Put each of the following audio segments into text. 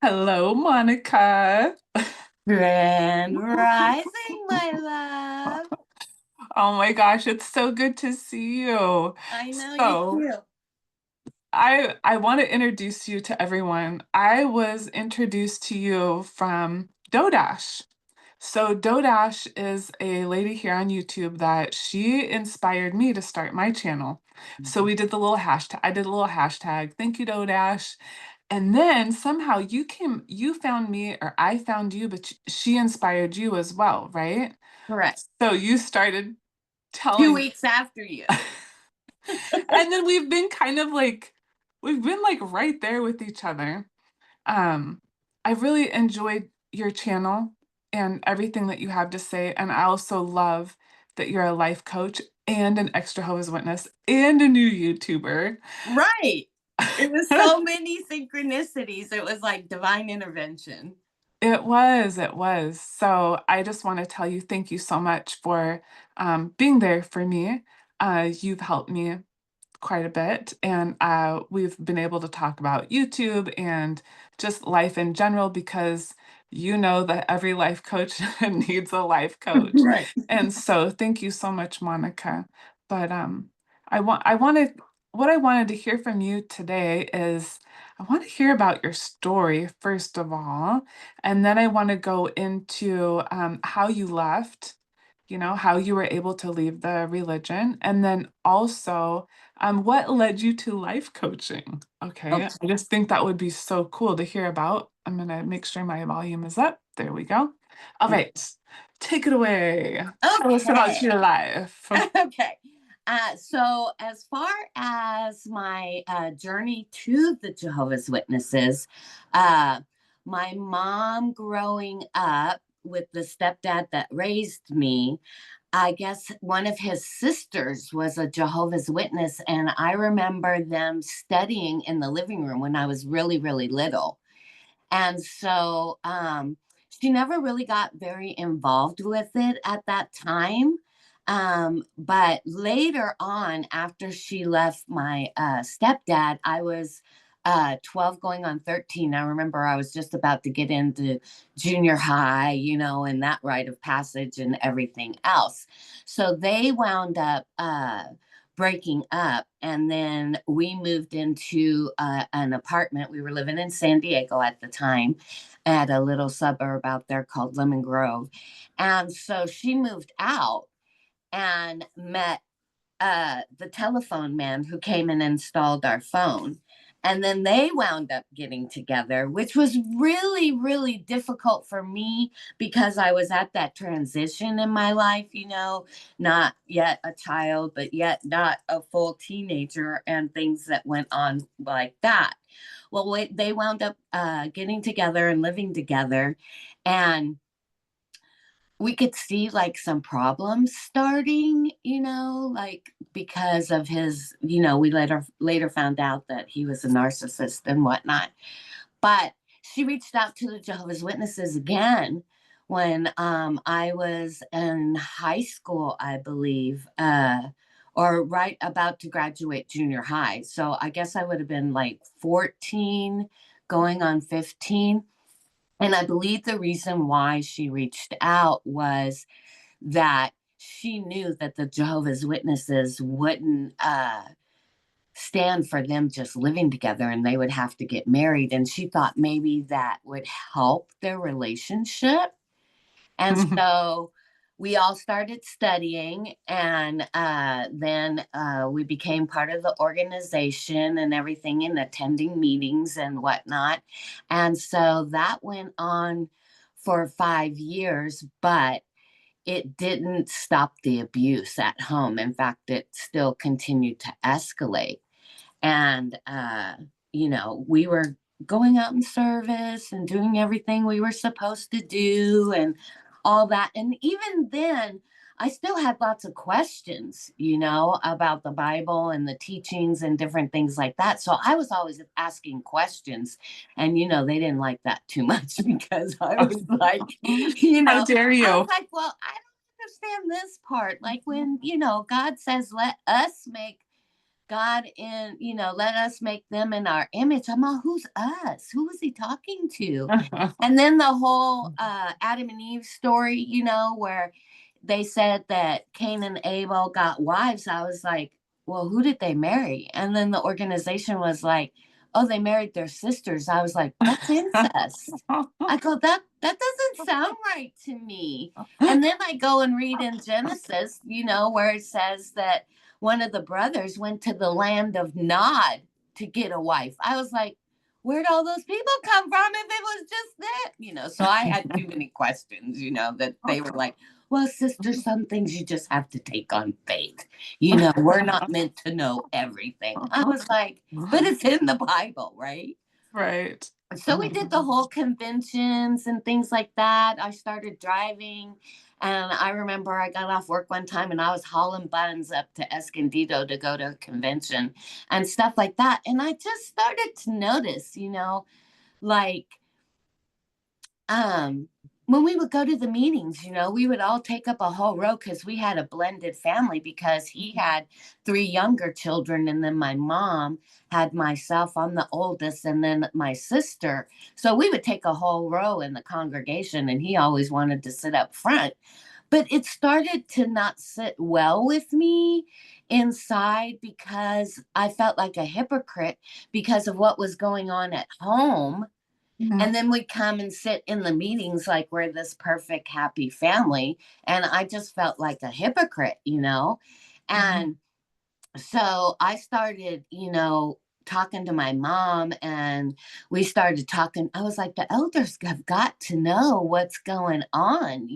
Hello, Monica. Grand Rising, my love. Oh my gosh, it's so good to see you. I know you So, too. I want to introduce you to everyone. I was introduced to you from Dodash. So, Dodash is a lady here on YouTube that she inspired me to start my channel. So, we did the little hashtag. I did a little hashtag. Thank you, Dodash. And then somehow you found me, or I found you, but she inspired you as well, right? Correct. So you started Two telling, weeks after you. and then we've been like right there with each other. Um, I really enjoyed your channel and everything that you have to say. And I also love that you're a life coach and an extra Jehovah's Witness and a new YouTuber. Right. It was so many synchronicities. It was like divine intervention. It was. So I just want to tell you thank you so much for being there for me. You've helped me quite a bit, and we've been able to talk about YouTube and just life in general because you know that every life coach needs a life coach. Right. And so thank you so much, Monica. But I wanted what I wanted to hear from you today is I want to hear about your story first of all, and then I want to go into how you left, how you were able to leave the religion, and then also what led you to life coaching? Okay, Okay. I just think that would be so cool to hear about. I'm gonna make sure my volume is up. There we go. All right, take it away. Tell us about Okay. your life. Okay. So as far as my journey to the Jehovah's Witnesses, uh, my mom growing up with the stepdad that raised me, I guess one of his sisters was a Jehovah's Witness, and I remember them studying in the living room when I was really, really little. And so she never really got very involved with it at that time. But later on, after she left my stepdad, I was 12 going on 13. I remember I was just about to get into junior high, and that rite of passage and everything else. So they wound up breaking up, and then we moved into an apartment. We were living in San Diego at the time, at a little suburb out there called Lemon Grove. And so she moved out and met the telephone man who came and installed our phone. And then they wound up getting together, which was really, really difficult for me because I was at that transition in my life, not yet a child, but yet not a full teenager, and things that went on like that. Well, they wound up getting together and living together. And we could see like some problems starting, like because of his, we later found out that he was a narcissist and whatnot. But she reached out to the Jehovah's Witnesses again when I was in high school, I believe, or right about to graduate junior high. So I guess I would have been like 14 going on 15. And I believe the reason why she reached out was that she knew that the Jehovah's Witnesses wouldn't stand for them just living together, and they would have to get married. And she thought maybe that would help their relationship. And so we all started studying, and then we became part of the organization and everything, and attending meetings and whatnot. And so that went on for 5 years, but it didn't stop the abuse at home. In fact, it still continued to escalate. And, we were going out in service and doing everything we were supposed to do and all that. And even then, I still had lots of questions, about the Bible and the teachings and different things like that. So I was always asking questions. And, they didn't like that too much because I was like, How dare I was you? like, well, I don't understand this part. Like when, God says, let us make God in, let us make them in our image. I'm all, who's us? Who is he talking to? And then the whole Adam and Eve story, where they said that Cain and Abel got wives. I was like, well, who did they marry? And then the organization was like, oh, they married their sisters. I was like, that's incest. I go, that doesn't sound right to me. And then I go and read in Genesis, where it says that one of the brothers went to the land of Nod to get a wife. I was like, where'd all those people come from if it was just that? So I had too many questions, that they were like, well, sister, some things you just have to take on faith. We're not meant to know everything. I was like, but it's in the Bible, right? Right. So we did the whole conventions and things like that. I started driving, and I remember I got off work one time and I was hauling buns up to Escondido to go to a convention and stuff like that. And I just started to notice, like um when we would go to the meetings, we would all take up a whole row because we had a blended family, because he had three younger children and then my mom had myself. I'm the oldest, and then my sister. So we would take a whole row in the congregation, and he always wanted to sit up front. But it started to not sit well with me inside, because I felt like a hypocrite because of what was going on at home. And then we come and sit in the meetings like we're this perfect, happy family. And I just felt like a hypocrite. And so I started, talking to my mom, and we started talking. I was like, the elders have got to know what's going on,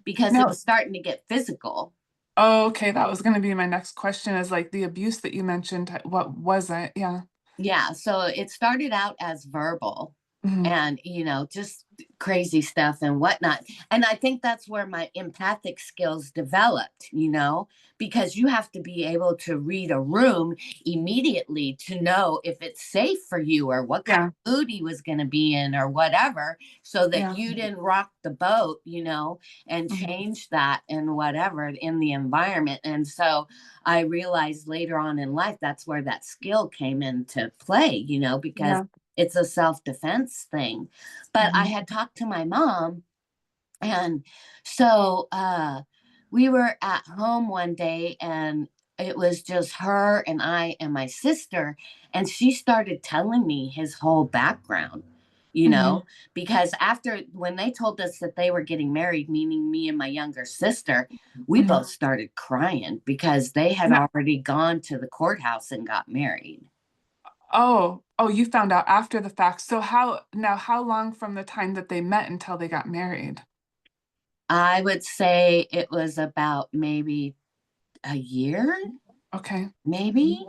because it No. was starting to get physical. Oh, okay. That was going to be my next question is like the abuse that you mentioned. What was it? Yeah. Yeah, so it started out as verbal Mhm. and, just crazy stuff and whatnot. And I think that's where my empathic skills developed, because you have to be able to read a room immediately to know if it's safe for you or what kind Yeah. of mood he was going to be in or whatever, so that Yeah. you didn't rock the boat, and Mhm. change that and whatever in the environment. And so I realized later on in life that's where that skill came into play, because Yeah. it's a self defense thing. But I Mhm. had talked to my mom, and so we were at home one day, and it was just her and I and my sister. And she started telling me his whole background, you Mhm. know, because after when they told us that they were getting married, meaning me and my younger sister, we Mhm. both started crying because they had No. already gone to the courthouse and got married. Oh, you found out after the fact. So how long from the time that they met until they got married? I would say it was about maybe a year, Okay. maybe.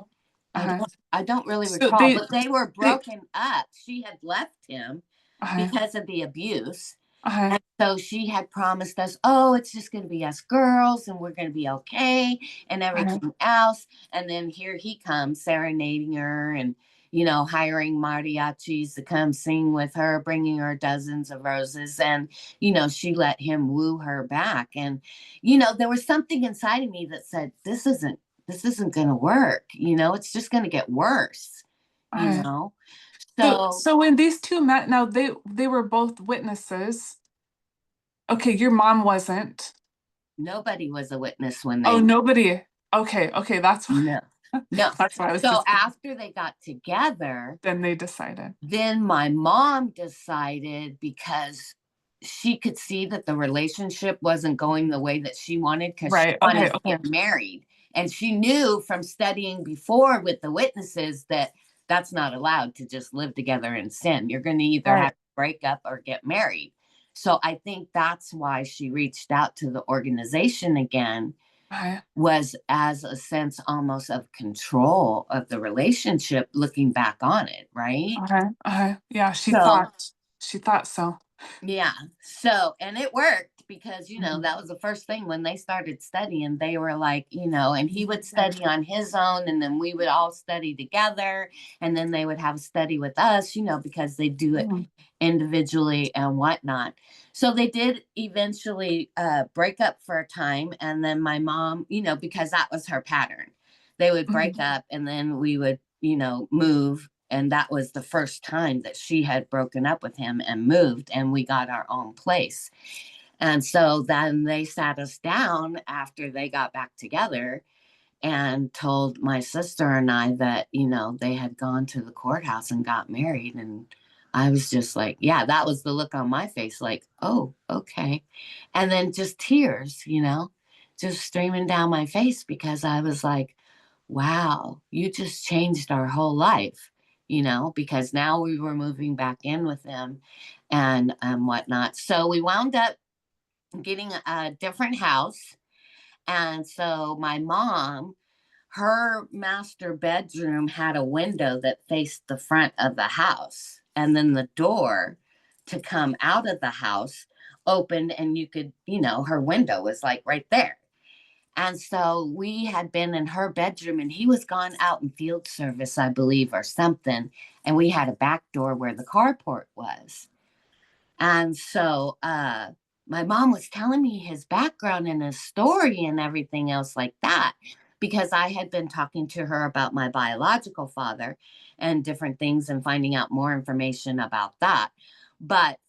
I Uh-huh. don't I don't really So recall, they but they were they broken up. She had left him uh-huh. because of the abuse. Uh-huh. And so she had promised us, oh, it's just going to be us girls and we're going to be okay and Uh-huh. everything else. And then here he comes serenading her and, hiring mariachis to come sing with her, bringing her dozens of roses. And, she let him woo her back. And, there was something inside of me that said, this isn't going to work. It's just going to get worse, you Uh-huh. know? So So so when these two met, now they were both witnesses. Okay, your mom wasn't. nobody was a witness when Oh, they nobody. Okay, that's why No, no. that's why I was So just after they got together, then they decided. then my mom decided, because she could see that the relationship wasn't going the way that she wanted, because she Right. wanted Okay, to okay. get married. And she knew from studying before with the witnesses that that's not allowed to just live together in sin. You're going to either have Right. to break up or get married. So I think that's why she reached out to the organization again, Okay. was as a sense almost of control of the relationship looking back on it, right? Okay. Yeah, So, she thought so. yeah. So, and it worked because, Mhm. that was the first thing when they started studying. They were like, and he would study on his own, and then we would all study together. And then they would have a study with us, because they do it Mhm. individually and whatnot. So they did eventually break up for a time. And then my mom, because that was her pattern. They would break Mhm. up and then we would, move. And that was the first time that she had broken up with him and moved, and we got our own place. And so then they sat us down after they got back together and told my sister and I that, they had gone to the courthouse and got married. And I was just like, yeah, that was the look on my face, like, oh, okay. And then just tears, just streaming down my face because I was like, wow, you just changed our whole life, because now we were moving back in with them and whatnot. So we wound up getting a different house. And so my mom, her master bedroom had a window that faced the front of the house. And then the door to come out of the house opened, and you could, her window was like right there. And so we had been in her bedroom, and he was gone out in field service, I believe, or something. And we had a back door where the carport was. And so my mom was telling me his background and his story and everything else like that, because I had been talking to her about my biological father and different things and finding out more information about that. But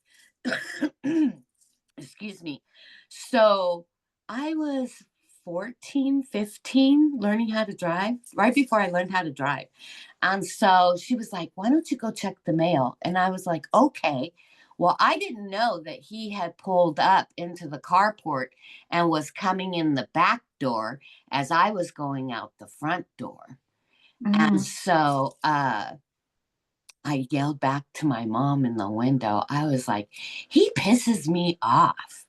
excuse me. So I was 14, 15, learning how to drive, right before I learned how to drive. And so she was like, why don't you go check the mail? And I was like, okay. Well, I didn't know that he had pulled up into the carport and was coming in the back door as I was going out the front door. And Mhm. so I yelled back to my mom in the window. I was like, he pisses me off,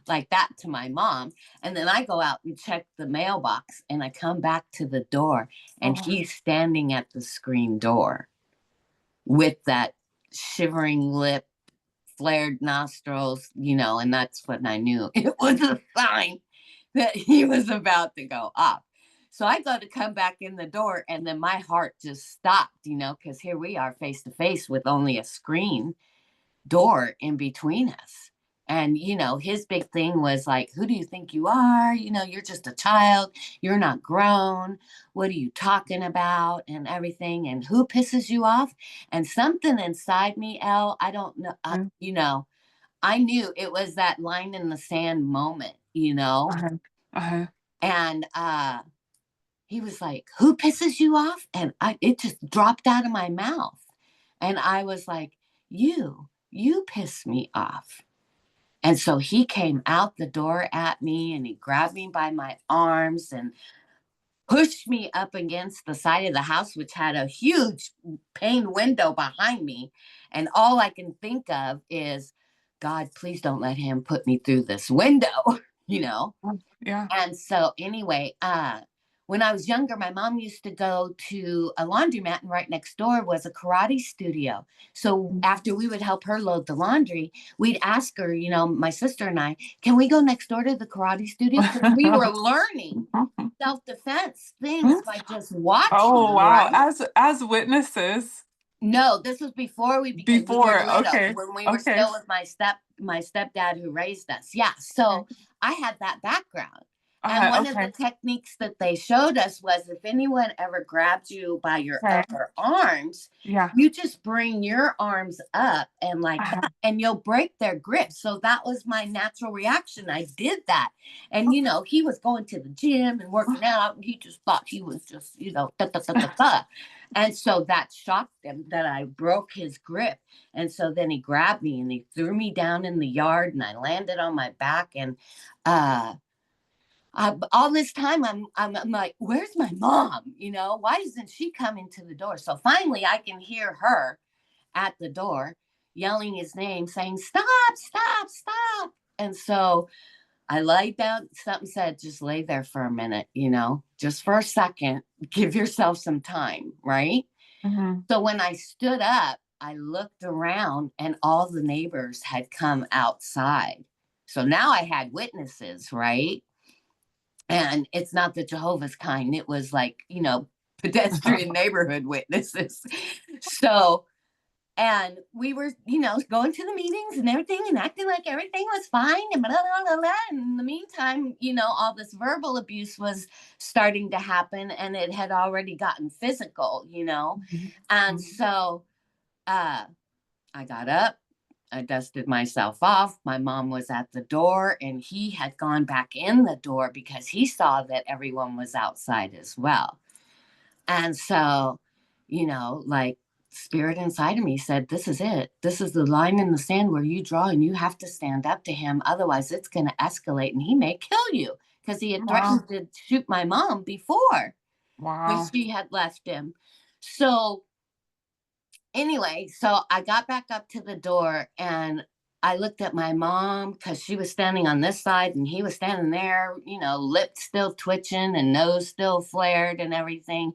like that to my mom. And then I go out and check the mailbox, and I come back to the door, and Oh, he's standing at the screen door with that shivering lip, flared nostrils, and that's when I knew it was a sign that he was about to go off. So I go to come back in the door, and then my heart just stopped, because here we are face to face with only a screen door in between us. And, his big thing was like, who do you think you are? You're just a child. You're not grown. What are you talking about? And everything. And who pisses you off? And something inside me, Elle, I don't know, mhm. I knew it was that line in the sand moment, Uh-huh. Uh-huh. and he was like, who pisses you off? And it just dropped out of my mouth. And I was like, you piss me off. And so he came out the door at me, and he grabbed me by my arms and pushed me up against the side of the house, which had a huge pane window behind me. And all I can think of is, God, please don't let him put me through this window, you know? Oh, yeah. And so anyway, when I was younger, my mom used to go to a laundromat, and right next door was a karate studio. So Mhm. after we would help her load the laundry, we'd ask her, my sister and I, can we go next door to the karate studio? Because we were learning self-defense things by just Oh, watching, wow. right? As witnesses No, this was before we were before. little, Okay. when we were Okay. still with my stepdad who raised us. Yeah, so Okay. I had that background. And one of the Okay. techniques that they showed us was, if anyone ever grabbed you by your Okay. upper arms, Yeah. you just bring your arms up and like Uh-huh. that, and you'll break their grip. So that was my natural reaction. I did that. And he was going to the gym and working out, and he just thought he was just, da, da, da, da, da. And so that shocked him that I broke his grip. And so then he grabbed me and he threw me down in the yard, and I landed on my back. And all this time I'm like, where's my mom? Why isn't she coming to the door? So finally I can hear her at the door yelling his name, saying, stop, stop, stop. And so I laid down. Something said, just lay there for a minute, just for a second, give yourself some time, right? Mhm. So when I stood up, I looked around, and all the neighbors had come outside. So now I had witnesses, right? And it's not the Jehovah's kind. It was like, pedestrian neighborhood witnesses. So And we were, going to the meetings and everything and acting like everything was fine and blah, blah, blah, blah. And in the meantime, all this verbal abuse was starting to happen, and it had already gotten physical. And so I got up, I dusted myself off. My mom was at the door, and he had gone back in the door because he saw that everyone was outside as well. And so, like, spirit inside of me said, this is it. This is the line in the sand where you draw, and you have to stand up to him. Otherwise, it's going to escalate and he may kill you, because he had Wow. threatened to shoot my mom before when Wow. she had left him. So, anyway, so I got back up to the door, and I looked at my mom because she was standing on this side and he was standing there, lips still twitching and nose still flared and everything.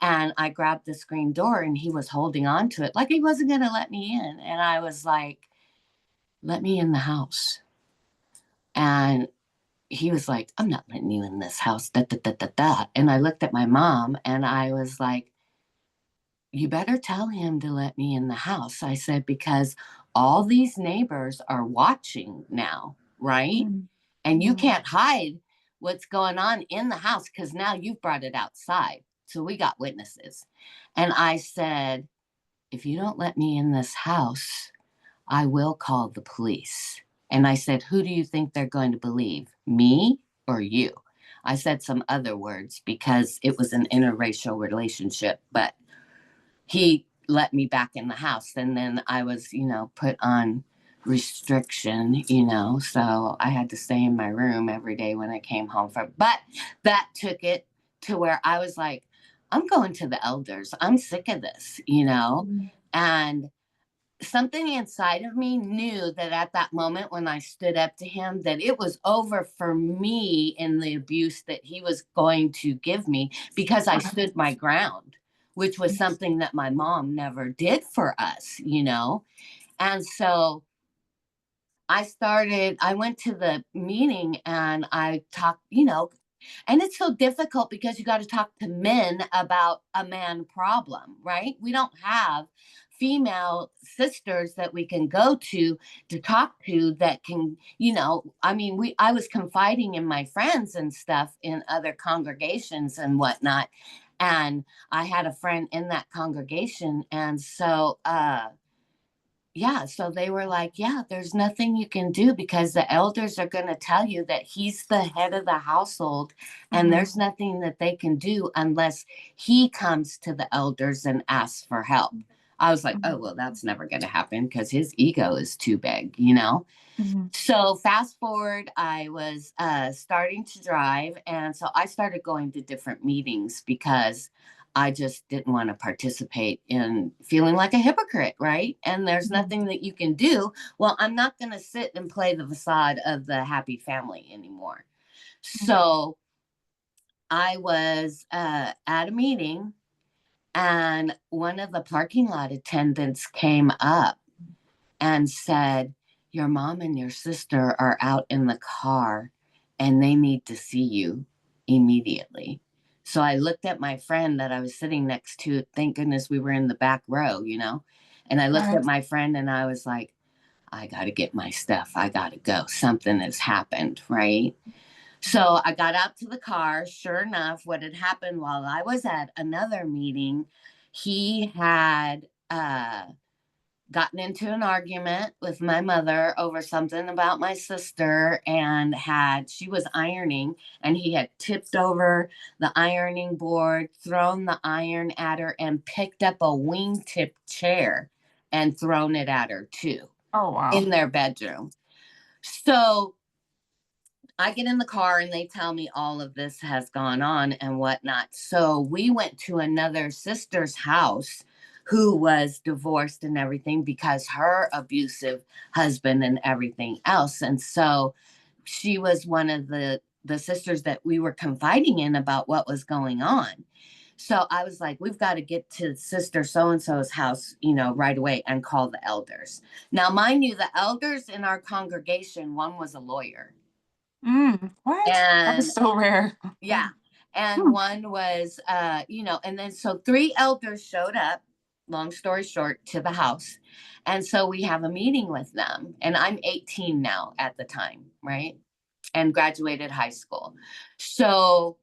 And I grabbed the screen door, and he was holding on to it like he wasn't going to let me in. And I was like, let me in the house. And he was like, I'm not letting you in this house. Da, da, da, da, da. And I looked at my mom and I was like, you better tell him to let me in the house. I said, because all these neighbors are watching now, right? Mm, And you mm, can't hide what's going on in the house because now you've brought it outside. So we got witnesses. And I said, if you don't let me in this house, I will call the police. And I said, who do you think they're going to believe, me or you? I said some other words because it was an interracial relationship, but he let me back in the house. And then I was, put on restriction. So I had to stay in my room every day when I came home from. But that took it to where I was like, I'm going to the elders. I'm sick of this. mm, And something inside of me knew that at that moment when I stood up to him, that it was over for me in the abuse that he was going to give me, because I stood my ground, which was something that my mom never did for us. And so I went to the meeting and I talked. And it's so difficult because you got to talk to men about a man problem, right? We don't have female sisters that we can go to talk to that I was confiding in my friends and stuff in other congregations and whatnot. And I had a friend in that congregation. And so yeah, so they were like, yeah, there's nothing you can do because the elders are going to tell you that he's the head of the household, and mhm, there's nothing that they can do unless he comes to the elders and asks for help. I was like, oh, mhm, well, that's never going to happen because his ego is too big. mhm, So fast forward, I was starting to drive, and so I started going to different meetings because I just didn't want to participate in feeling like a hypocrite, right? And there's mhm, nothing that you can do. Well, I'm not going to sit and play the facade of the happy family anymore. mhm. So I was at a meeting, and one of the parking lot attendants came up and said, your mom and your sister are out in the car and they need to see you immediately. So I looked at my friend that I was sitting next to. Thank goodness we were in the back row. And I looked Right. at my friend and I was like, I got to get my stuff. I got to go. Something has happened, right? So I got out to the car. Sure enough, what had happened while I was at another meeting, he had gotten into an argument with my mother over something about my sister, and she was ironing, and he had tipped over the ironing board, thrown the iron at her, and picked up a wingtip chair and thrown it at her too Oh, wow. in their bedroom. So I get in the car and they tell me all of this has gone on and whatnot. So we went to another sister's house who was divorced and everything because her abusive husband and everything else. And so she was one of the sisters that we were confiding in about what was going on. So I was like, we've got to get to sister so and so's house, right away and call the elders. Now, mind you, the elders in our congregation, one was a lawyer. What? That is And so rare. yeah, and Hmm. one was and then so three elders showed up, long story short, to the house. And so we have a meeting with them. And I'm 18 now at the time, right? And graduated high school. So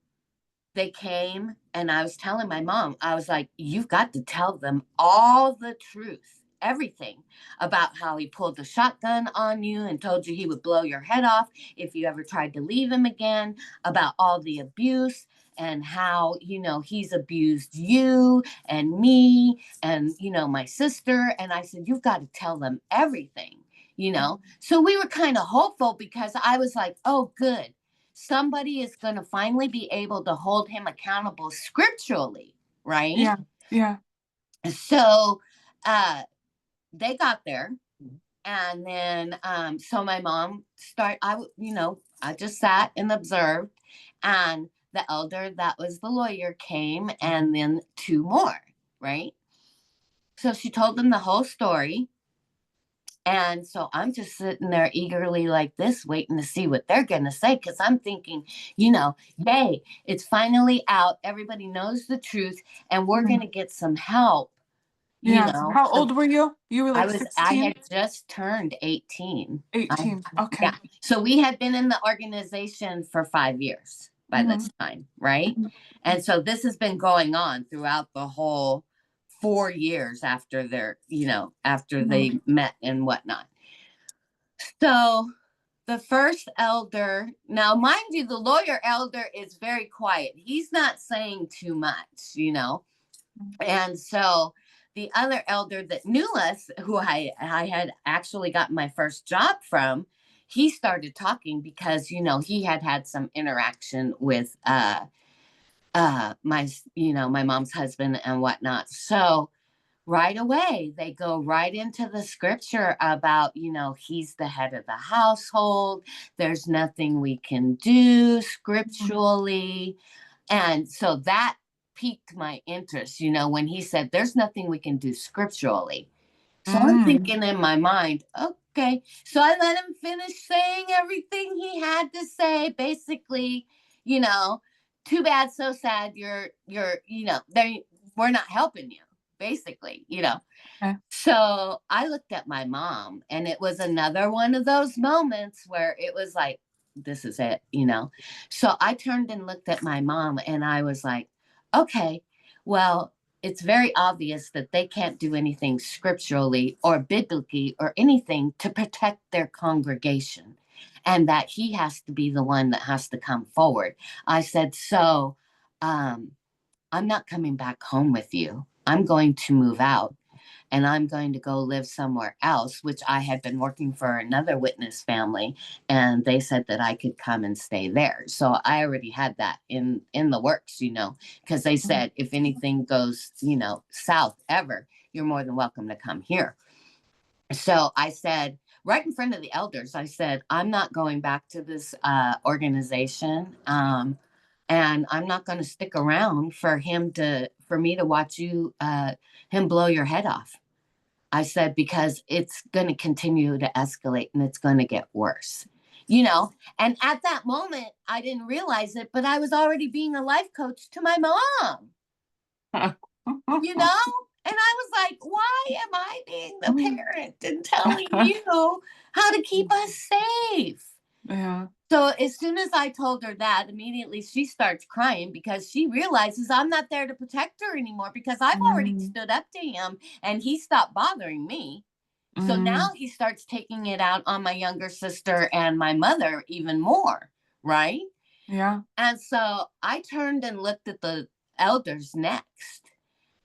they came and I was telling my mom, I was like, you've got to tell them all the truth, everything about how he pulled the shotgun on you and told you he would blow your head off if you ever tried to leave him again, about all the abuse and how, he's abused you and me and, my sister. And I said, you've got to tell them everything. So we were kind of hopeful because I was like, oh, good, somebody is going to finally be able to hold him accountable scripturally, right? Yeah. Yeah. So they got there. And then, so my mom I just sat and observed. And the elder that was the lawyer came, and then two more, right? So she told them the whole story. And so I'm just sitting there eagerly like this, waiting to see what they're going to say. Because I'm thinking, yay, it's finally out. Everybody knows the truth. And we're going to get some help, Yeah. How So old were you? You were like I 16? had just turned 18. 18. Yeah. Okay. So we had been in the organization for 5 years by Mhm. this time, right? And so this has been going on throughout the whole 4 years after after Mhm. they met and whatnot. So the first elder, now mind you, the lawyer elder is very quiet. He's not saying too much. And so the other elder that knew us, who I had actually gotten my first job from, he started talking because, he had had some interaction with my mom's husband and whatnot. So right away they go right into the scripture about, he's the head of the household, there's nothing we can do Mhm. scripturally. And so that piqued my interest, when he said there's nothing we can do scripturally. So I'm Mm. thinking in my mind, okay. So I let him finish saying everything he had to say. Basically, you know, too bad, so sad. They we're not helping you. Basically. Okay. So I looked at my mom, and it was another one of those moments where it was like, this is it. So I turned and looked at my mom, and I was like, okay, well, it's very obvious that they can't do anything scripturally or biblically or anything to protect their congregation, and that he has to be the one that has to come forward. I said, so um, I'm not coming back home with you. I'm going to move out and I'm going to go live somewhere else, which I had been working for another witness family, and they said that I could come and stay there. So I already had that in the works, because they Mhm. said if anything goes, south ever, you're more than welcome to come here. So I said, right in front of the elders, I said, I'm not going back to this organization. And I'm not going to stick around for me to watch him blow your head off. I said, because it's going to continue to escalate and it's going to get worse. And at that moment, I didn't realize it, but I was already being a life coach to my mom, you know? And I was like, why am I being the parent and telling you how to keep us safe? Yeah. So as soon as I told her that, immediately she starts crying because she realizes I'm not there to protect her anymore because I've already Mm. stood up to him and he stopped bothering me. So now Mm. he starts taking it out on my younger sister and my mother even more, right? Yeah. And so I turned and looked at the elders next.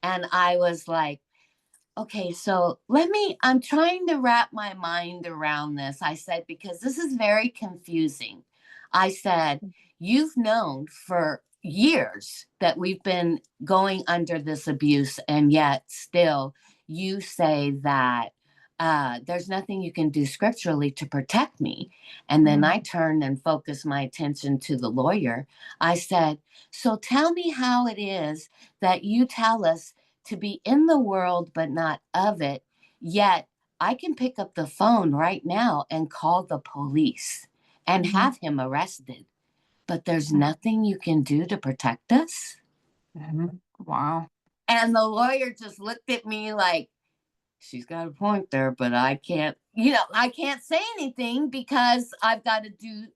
And I was like, okay, so I'm trying to wrap my mind around this. I said, because this is very confusing. I said, you've known for years that we've been going under this abuse, and yet still you say that there's nothing you can do scripturally to protect me. And then Mm. I turned and focused my attention to the lawyer. I said, so tell me how it is that you tell us to be in the world but not of it, yet I can pick up the phone right now and call the police and Mhm. have him arrested, but there's Mhm. nothing you can do to protect us. Mhm. Wow. And the lawyer just looked at me like, she's got a point there, but I can't, I can't say anything because I've got to do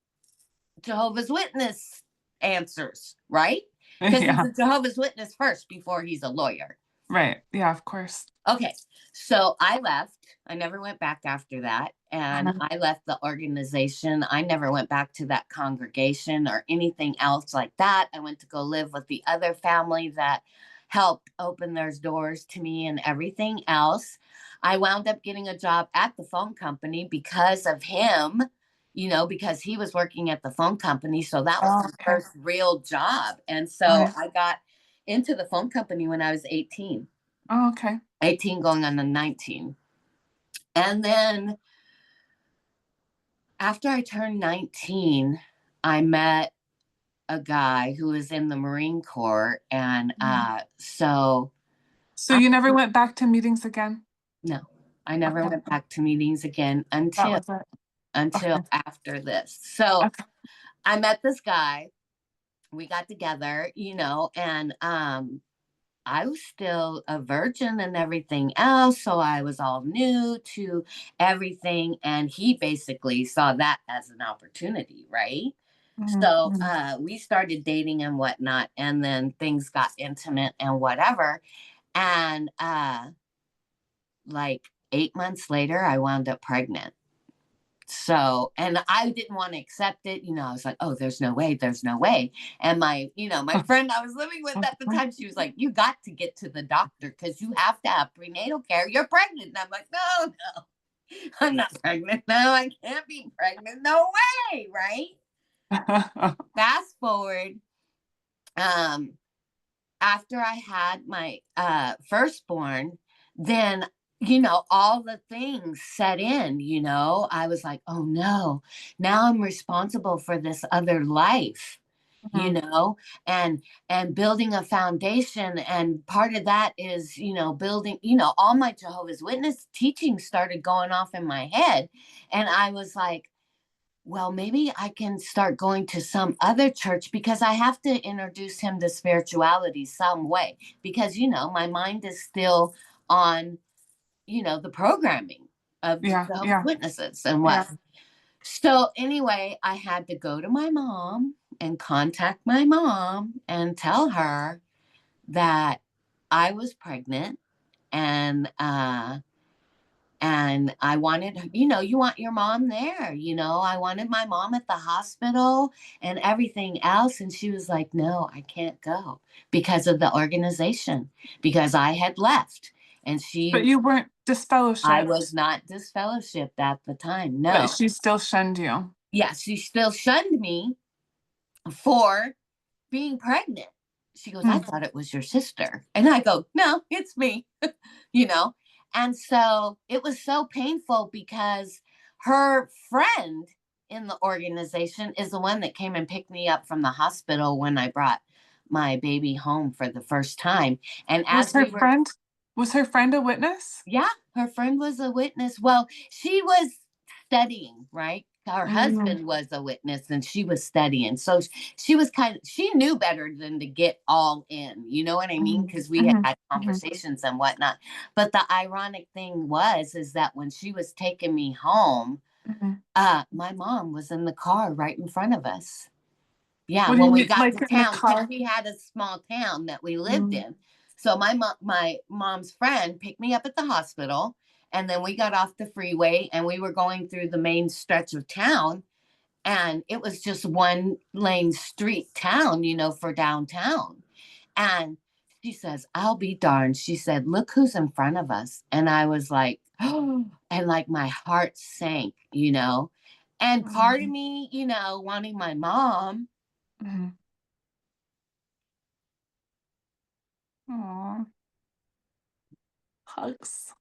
Jehovah's Witness answers, right? Because he's Yeah. a Jehovah's Witness first before he's a lawyer. Right. Yeah, of course. Okay. So I left. I never went back after that. And Uh-huh. I left the organization. I never went back to that congregation or anything else like that. I went to go live with the other family that helped open their doors to me and everything else. I wound up getting a job at the phone company because of him, because he was working at the phone company. So that was Oh, my okay. first real job. And so Right. I got into the phone company when I was 18. Oh, okay. 18 going on the 19. And then after I turned 19, I met a guy who was in the Marine Corps. And Mhm. so So I, you never went back to meetings again? no, I never Okay. went back to meetings again That until was it. until Okay. after this. So Okay. I met this guy. We got together, and I was still a virgin and everything else. So I was all new to everything. And he basically saw that as an opportunity, right? So Mm-hmm. we started dating and whatnot. And then things got intimate and whatever. And like 8 months later, I wound up pregnant. So, and I didn't want to accept it. I was like, oh, there's no way, there's no way. And my friend I was living with at the time, she was like, you got to get to the doctor because you have to have prenatal care. You're pregnant. And I'm like, no, no, I'm not pregnant. No, I can't be pregnant. No way. Right. Fast forward. Um, After I had my firstborn, then all the things set in. I was like, oh no, now I'm responsible for this other life, you Mhm. know, and building a foundation. And part of that is, building, all my Jehovah's Witness teachings started going off in my head. And I was like, well, maybe I can start going to some other church because I have to introduce him to spirituality some way because, my mind is still on, the programming of the Yeah, Jehovah's yeah, Witnesses and what. yeah. So, anyway, I had to go to my mom and contact my mom and tell her that I was pregnant and, I wanted, you want your mom there, I wanted my mom at the hospital and everything else. And she was like, no, I can't go because of the organization, because I had left. And But you weren't I was disfellowshipped, not disfellowshipped at the time. but No. she still shunned you. Yeah, she still shunned me for being pregnant. She goes, I Hmm. thought it was your sister. And I go, no, it's me, you know? And so it was so painful because her friend in the organization is the one that came and picked me up from the hospital when I brought my baby home for the first time. And Was as her we were, friend, was her friend a witness? yeah, her friend was a witness. Well, she was studying, right? Her Mm-hmm. husband was a witness and she was studying. So she was she knew better than to get all in. You know what I mean? Because we Hmm. had Hmm. conversations and whatnot. But the ironic thing is that when she was taking me home, Hmm. my mom was in the car right in front of us. Yeah, What do when you we mean, got like to in the town, because car? we had a small town that we lived Mm-hmm. in. So my mom's friend picked me up at the hospital, and then we got off the freeway, and we were going through the main stretch of town, and it was just one lane street town, for downtown. And she says, "I'll be darned." She said, "Look who's in front of us," and I was like, oh, and like my heart sank, And part of me, wanting my mom. Hmm. Aw, hugs,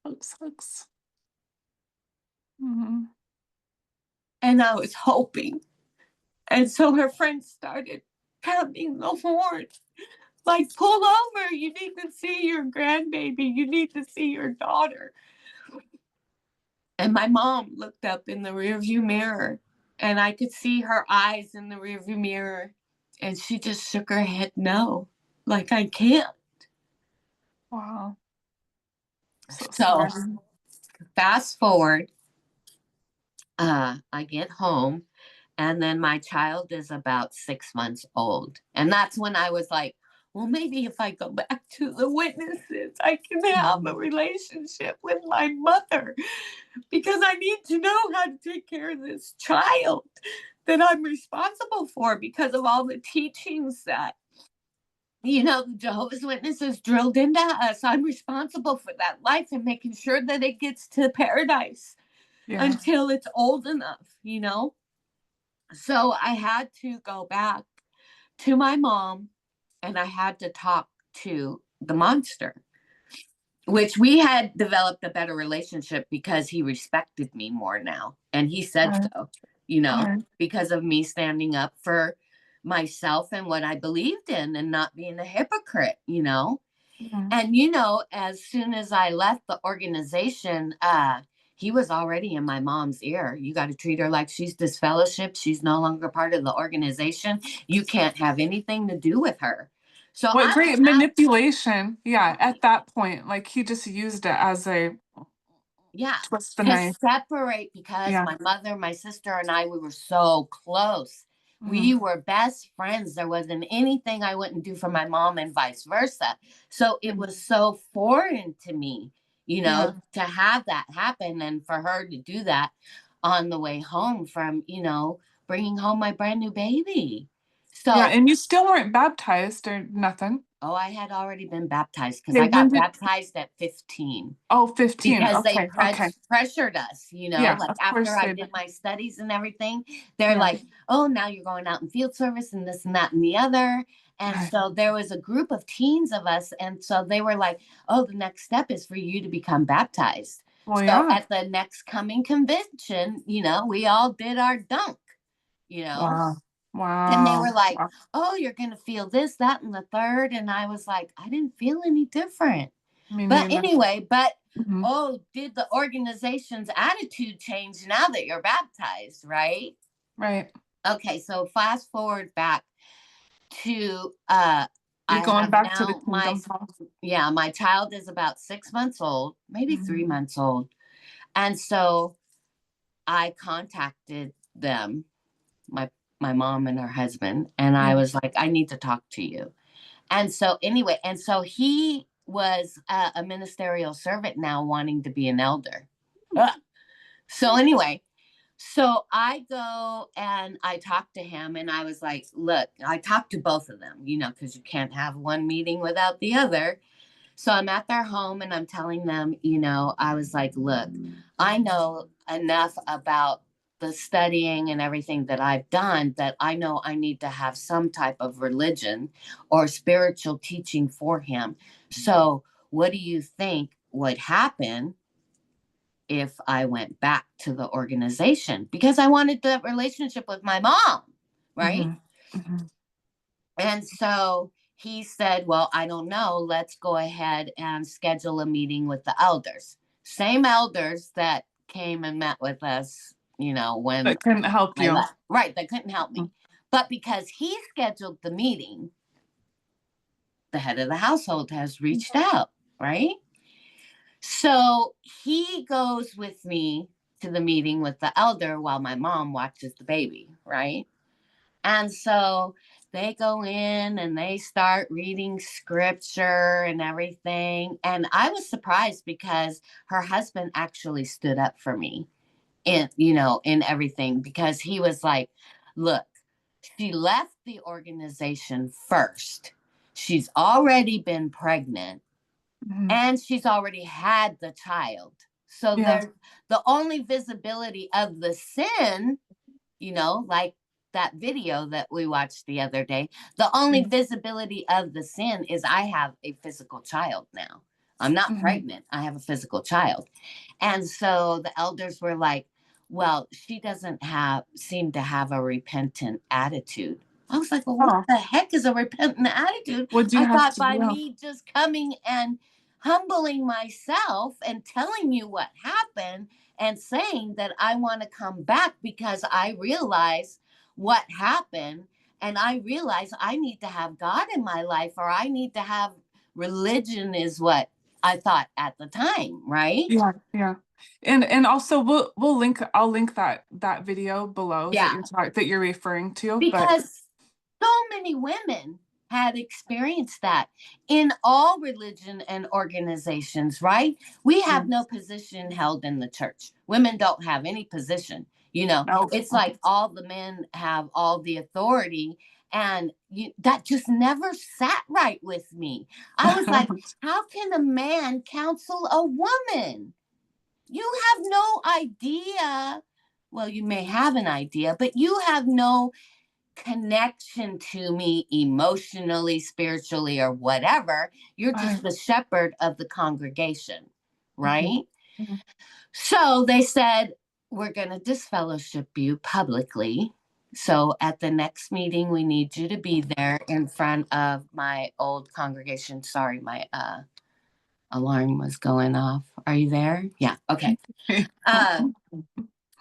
hugs, hugs. Hmm. And I was hoping. And so her friend started pounding the horn, like, pull over. You need to see your grandbaby. You need to see your daughter. And my mom looked up in the rearview mirror, and I could see her eyes in the rearview mirror. And she just shook her head no, like, I can't. Wow. So So sorry. fast forward, I get home, and then my child is about 6 months old. And that's when I was like, well, maybe if I go back to the witnesses, I can have a Mhm. relationship with my mother, because I need to know how to take care of this child that I'm responsible for because of all the teachings that, the Jehovah's Witnesses drilled into us. I'm responsible for that life and making sure that it gets to paradise Yeah. until it's old enough. So I had to go back to my mom, and I had to talk to the monster, which we had developed a better relationship because he respected me more now. And he said Right. so, Right. because of me standing up for myself and what I believed in and not being a hypocrite. Mhm. And as soon as I left the organization, he was already in my mom's ear. You got to treat her like she's disfellowship. She's no longer part of the organization. You can't have anything to do with her. So What I was great out. manipulation. Yeah, Right. at that point, like he just used it as a Yeah. twist the To knife. separate, because Yeah. my mother, my sister, and I, we were so close. Mhm. We were best friends. There wasn't anything I wouldn't do for my mom, and vice versa. So it Mhm. was so foreign to me, Yeah. to have that happen, and for her to do that on the way home from, bringing home my brand new baby. Yeah, So, and you still weren't baptized or nothing. oh, I had already been baptized because Okay, I when got did baptized at 15. oh, 15. Because they Okay, okay. pressured us, Yeah, like of after course I they did. did my studies and everything, they're Yeah, like, oh, now you're going out in field service and this and that and the other. And right. so there was a group of teens of us. And so they were like, oh, the next step is for you to become baptized. Well, So yeah. at the next coming convention, we all did our dunk, you know. Wow. And they were Wow. like, Wow. oh, you're going to feel this, that, and the third. And I was like, I didn't feel any different. Me But neither. anyway, Mhm. oh, did the organization's attitude change now that you're baptized, right? Right. Okay, so fast forward back to You're I going have back to the now kingdom house. my child is about 6 months old, maybe Mhm. 3 months old. And so I contacted them, my my mom and her husband, and I Yeah. was like, I need to talk to you. And so anyway, and so he was a ministerial servant now, wanting to be an elder. Ugh. So anyway, so I go and I talk to him, and I was like, look, I talked to both of them, because you can't have one meeting without the other. So I'm at their home, and I'm telling them, I was like, look, I know enough about the studying and everything that I've done that I know I need to have some type of religion or spiritual teaching for him. So, what do you think would happen if I went back to the organization? Because I wanted that relationship with my mom, right? Mhm. Mhm. And so he said, well, I don't know. Let's go ahead and schedule a meeting with the elders. Same elders that came and met with us, when That couldn't help I you. left. Right. They couldn't help me. Mhm. But because he scheduled the meeting, the head of the household has reached out, right? So he goes with me to the meeting with the elder while my mom watches the baby, right? And so they go in and they start reading scripture and everything. And I was surprised because her husband actually stood up for me in everything, because he was like, look, she left the organization first. She's already been pregnant, Mhm. and she's already had the child. So Yeah. there's the only visibility of the sin, like that video that we watched the other day, the only Yeah. visibility of the sin is I have a physical child now. I'm not Mhm. pregnant. I have a physical child. And so the elders were like, well, she doesn't seem to have a repentant attitude. I was like, well, what Oh, the heck is a repentant attitude? what'd you I have thought to by do? me just coming and humbling myself and telling you what happened and saying that I want to come back because I realize what happened, and I realize I need to have God in my life, or I need to have religion is what I thought at the time, right? Yeah, yeah. And also we'll link I'll link that video below Yeah, that you're referring to, but because so many women had experienced that in all religion and organizations, right? We have mm, no position held in the church. Women don't have any position. You know, no. it's like all the men have all the authority. And that just never sat right with me. I was like, how can a man counsel a woman? You have no idea. Well, you may have an idea, but you have no connection to me emotionally, spiritually, or whatever. You're just the shepherd of the congregation, Mhm, right? mhm. So they said, we're going to disfellowship you publicly. So at the next meeting, we need you to be there in front of my old congregation. Sorry, my alarm was going off. Are you there? Yeah. Okay. Uh,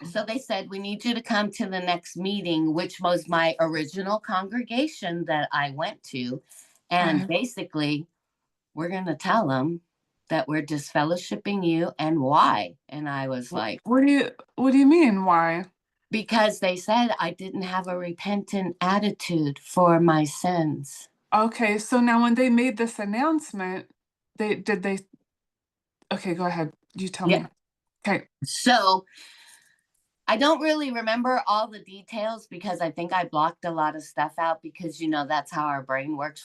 so they said, we need you to come to the next meeting, which was my original congregation that I went to. And basically, we're going to tell them that we're disfellowshipping you and why. And I was like, What do you mean? Why? because they said I didn't have a repentant attitude for my sins. Okay, so now when they made this announcement, they okay, go ahead. You tell Yeah. me. Okay. So I don't really remember all the details because I think I blocked a lot of stuff out because, that's how our brain works.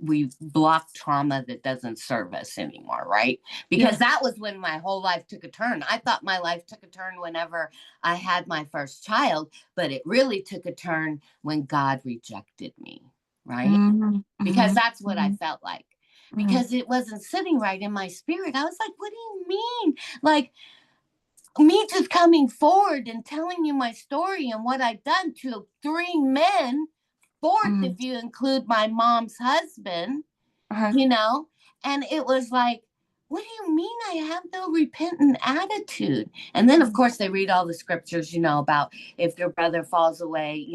We block trauma that doesn't serve us anymore, right? Because that was when my whole life took a turn. I thought my life took a turn whenever I had my first child, but it really took a turn when God rejected me, right? Mm-hmm, Because mm-hmm, that's what I mm-hmm, felt like. mm-hmm. Because it wasn't sitting right in my spirit. I was like, what do you mean? Like, me just coming forward and telling you my story and what I've done to 3 men, fourth Mm-hmm. if you include my mom's husband, Uh-huh. you know, and it was like, what do you mean I have no repentant attitude? And then, of course, they read all the scriptures, about if your brother falls away,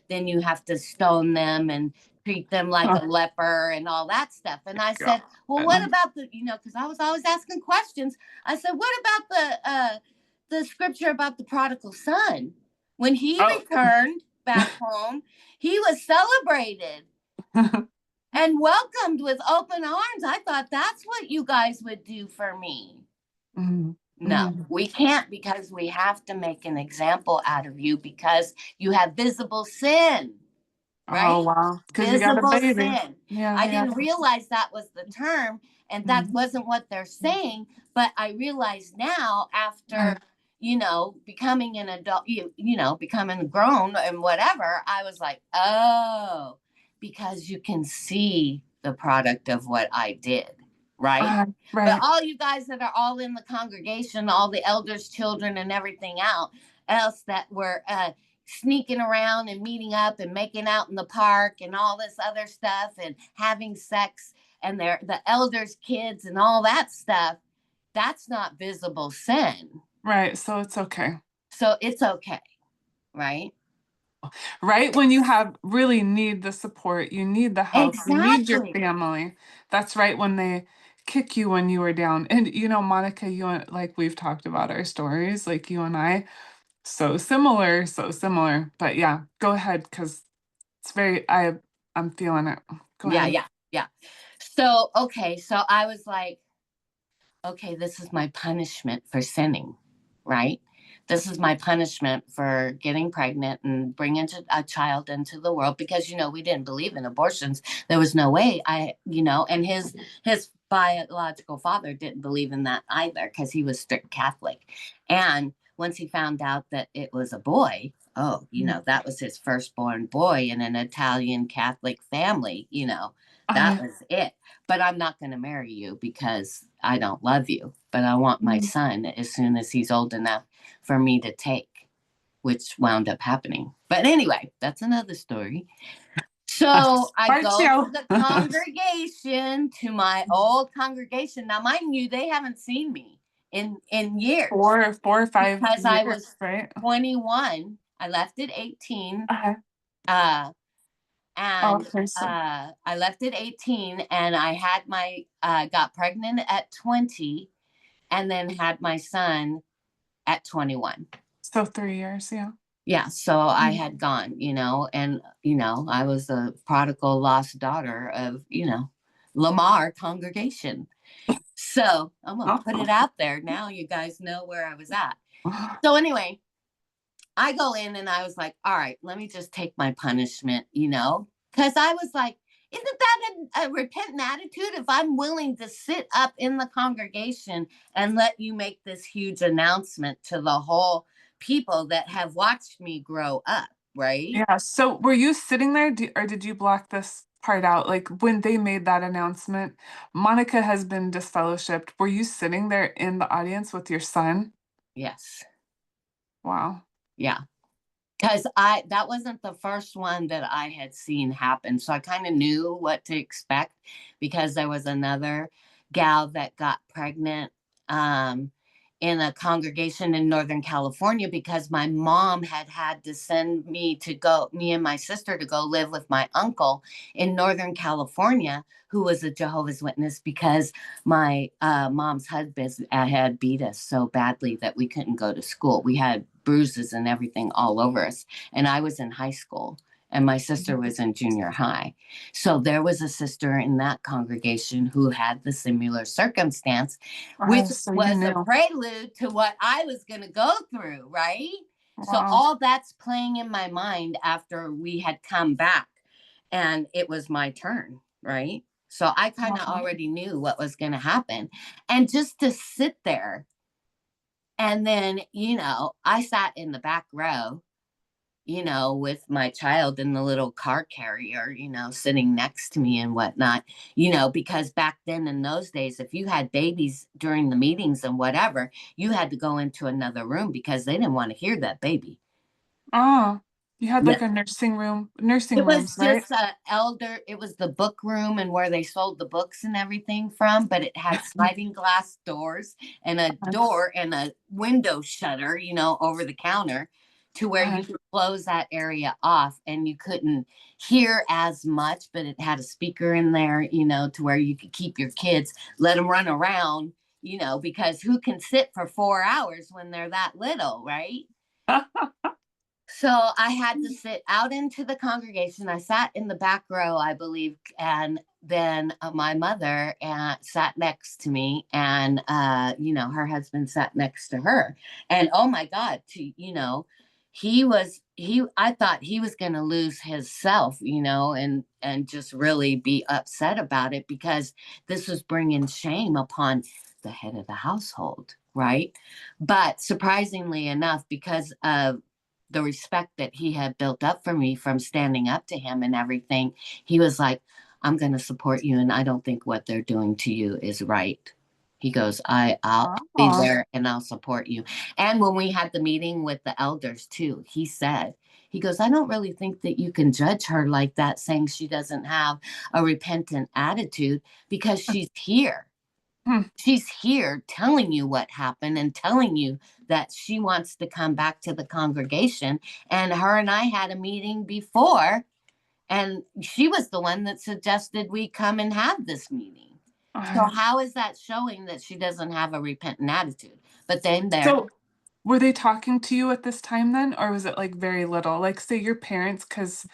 then you have to stone them and treat them like Oh, a leper and all that stuff. And I God. said, well, what about because I was always asking questions. I said, what about the scripture about the prodigal son? When he Oh. returned back home, he was celebrated and welcomed with open arms. I thought that's what you guys would do for me. Mm-hmm, No, mm-hmm. we can't because we have to make an example out of you because you have visible sin, Oh, right? wow. Because you got a Visible baby. sin. Yeah, I yeah. didn't realize that was the term and that Mm-hmm. wasn't what they're saying, but I realize now after becoming an adult, becoming grown and whatever, I was like, oh, because you can see the product of what I did, right? But Right. all you guys that are all in the congregation, all the elders, children, and everything else that were sneaking around and meeting up and making out in the park and all this other stuff and having sex and they're the elders' kids and all that stuff, that's not visible sin. Right. So it's okay. So it's okay, right? Right when you have really need the support, you need the help, you need your Exactly. family. That's right when they kick you when you were down. And Monica, like we've talked about our stories, like you and I, so similar, so similar. But yeah, go ahead because it's I'm feeling it. Go Yeah, ahead. yeah, yeah. So, okay, so I was like, okay, this is my punishment for sinning, right? This is my punishment for getting pregnant and bringing a child into the world because we didn't believe in abortions. There was no way and his biological father didn't believe in that either because he was strict Catholic. And once he found out that it was a boy, oh, Mhm. that was his firstborn boy in an Italian Catholic family, that I, was it. But I'm not going to marry you because I don't love you. But I want my mm, son as soon as he's old enough for me to take, which wound up happening. But anyway, that's another story. So I part go to two. the congregation, to my old congregation. Now, mind you, they haven't seen me in years 4 or 5 because I years, was right? 21. I left at 18. Uh, Uh, And Okay, so I left at 18, and I had got pregnant at 20, and then had my son at 21. 3 years, yeah. Yeah, so I Mm. had gone, and I was a prodigal lost daughter of, Lamar congregation. So I'm gonna put it out there now. You guys know where I was at. So anyway, I go in and I was like, all right, let me just take my punishment, because I was like, isn't that a repentant attitude if I'm willing to sit up in the congregation and let you make this huge announcement to the whole people that have watched me grow up, right? Yeah, so were you sitting there, or did you block this part out? Like when they made that announcement, Monica has been disfellowshipped. Were you sitting there in the audience with your son? Yes. Wow. Yeah. Because that wasn't the first one that I had seen happen. So I kind of knew what to expect, because there was another gal that got pregnant um, in a congregation in Northern California, because my mom had to send me and my sister to go live with my uncle in Northern California, who was a Jehovah's Witness, because my mom's husband had beat us so badly that we couldn't go to school. We had bruises and everything all over us. And I was in high school, and my sister was in junior high. So there was a sister in that congregation who had the similar circumstance, which So you was a knew. prelude to what I was going to go through, right? So Wow. all that's playing in my mind after we had come back, and it was my turn, right? So I kind of Wow. already knew what was going to happen. And just to sit there, and then, I sat in the back row, with my child in the little car carrier, sitting next to me and whatnot, because back then in those days, if you had babies during the meetings and whatever, you had to go into another room because they didn't want to hear that baby. Oh, you had Yeah. like a nursing It rooms, was right? just it was the book room and where they sold the books and everything from, but it had sliding glass doors and a door and a window shutter, over the counter, to where you Uh-huh. could close that area off and you couldn't hear as much, but it had a speaker in there, to where you could keep your kids, let them run around, because who can sit for 4 hours when they're that little, right? So I had to sit out into the congregation. I sat in the back row, I believe, and then my mother sat next to me, and her husband sat next to her. And oh my God, I thought he was going to lose his self, and just really be upset about it, because this was bringing shame upon the head of the household, right? But surprisingly enough, because of the respect that he had built up for me from standing up to him and everything, he was like, I'm going to support you. And I don't think what they're doing to you is right. He goes, I'll be Oh. there and I'll support you. And when we had the meeting with the elders too, he goes, I don't really think that you can judge her like that, saying she doesn't have a repentant attitude, because Hmm. she's here telling you what happened and telling you that she wants to come back to the congregation. And her and I had a meeting before, and she was the one that suggested we come and have this meeting. So Uh-huh. how is that showing that she doesn't have a repentant attitude? But then there, So were they talking to you at this time then, or was it like very little? Like, say your parents, because,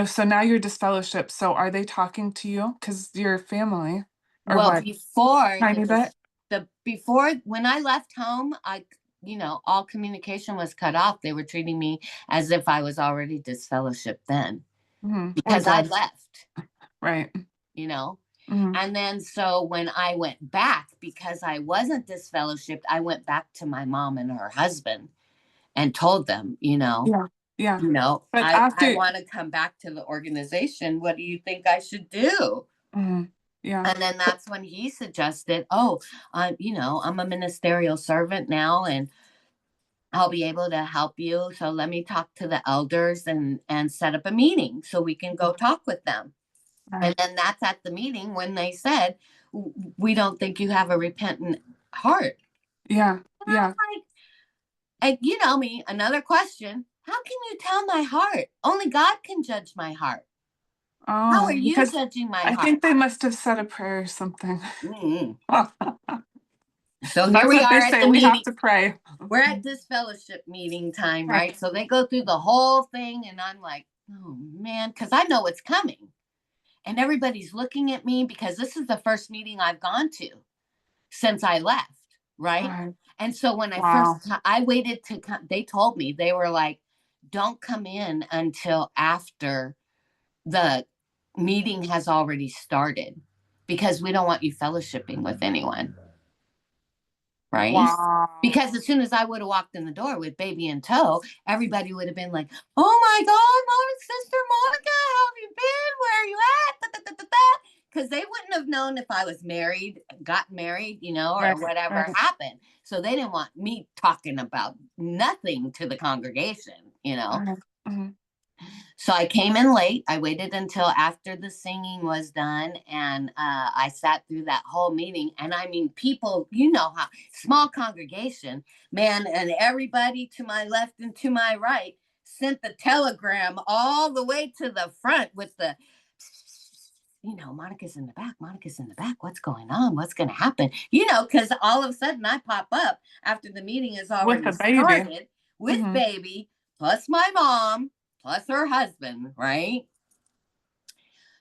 so now you're disfellowshipped. So are they talking to you because you're family, or well, what? before Tiny bit? before when I left home, all communication was cut off. They were treating me as if I was already disfellowshipped then, Or because I dead, left, right? you know. Hmm. And then so when I went back, because I wasn't disfellowshipped, I went back to my mom and her husband and told them, Yeah, yeah. But I after, want to come back to the organization. What do you think I should do? mhm, yeah, And then that's when he suggested, oh, I'm a ministerial servant now, and I'll be able to help you. So let me talk to the elders and set up a meeting so we can go talk with them. And right. then that's at the meeting when they said, we don't think you have a repentant heart. Yeah, And I was yeah. like, and you know me, another question. How can you tell my heart? Only God can judge my heart. How are Oh, you because judging my I heart? think they must have said a prayer or something. Mm-mm. So here That's we what they are at say. the We have meeting. to pray. We're at this fellowship meeting time, Right. right? So they go through the whole thing, and I'm like, oh man, because I know it's coming. And everybody's looking at me because this is the first meeting I've gone to since I left, right? Right. And so when Wow. I waited to come, they told me, they were like, don't come in until after the meeting has already started because we don't want you fellowshipping with anyone, right? Wow. Because as soon as I would have walked in the door with baby in tow, everybody would have been like, oh my God, Mom, Sister Monica, how have you been? Where are you at? Because they wouldn't have known if I was married, got married, or Right. whatever Right. happened. So they didn't want me talking about nothing to the congregation. Right. Mhm. So I came in late. I waited until after the singing was done, and I sat through that whole meeting. And I mean, people, how small congregation, man, and everybody to my left and to my right sent the telegram all the way to the front with the, Monica's in the back. Monica's in the back. What's going on? What's going to happen? Because all of a sudden I pop up after the meeting has With already the baby. started with Hmm. baby plus my mom plus her husband, right?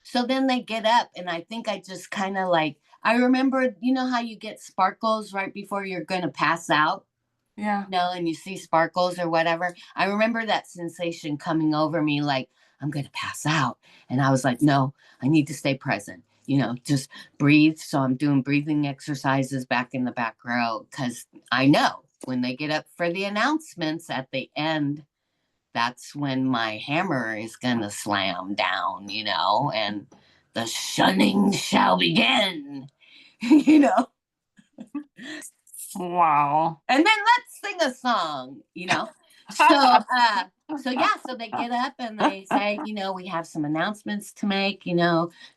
So then they get up, and I think I just kind of like, I remember, how you get sparkles right before you're going to pass out, Yeah. and you see sparkles or whatever. I remember that sensation coming over me like, I'm going to pass out. And I was like, no, I need to stay present, just breathe. So I'm doing breathing exercises back in the back row because I know when they get up for the announcements at the end, that's when my hammer is going to slam down, and the shunning shall begin, you know. Wow. And then let's sing a song. So yeah, so they get up and they say, we have some announcements to make.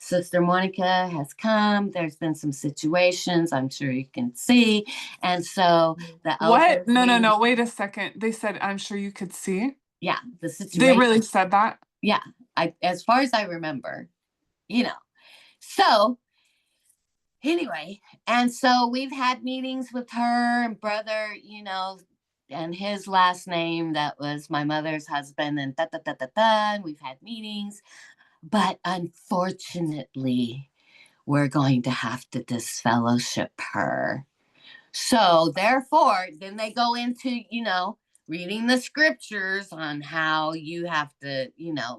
Sister Monica has come. There's been some situations I'm sure you can see. And so the What? elders No, no, leading, no. Wait a second. They said, I'm sure you could see. yeah, the They situation. really said that? Yeah, as far as I remember, you know. So anyway, and so we've had meetings with her and brother, and his last name that was my mother's husband, and da da da da da. And we've had meetings, but unfortunately, we're going to have to disfellowship her. So therefore, then they go into, reading the scriptures on how you have to,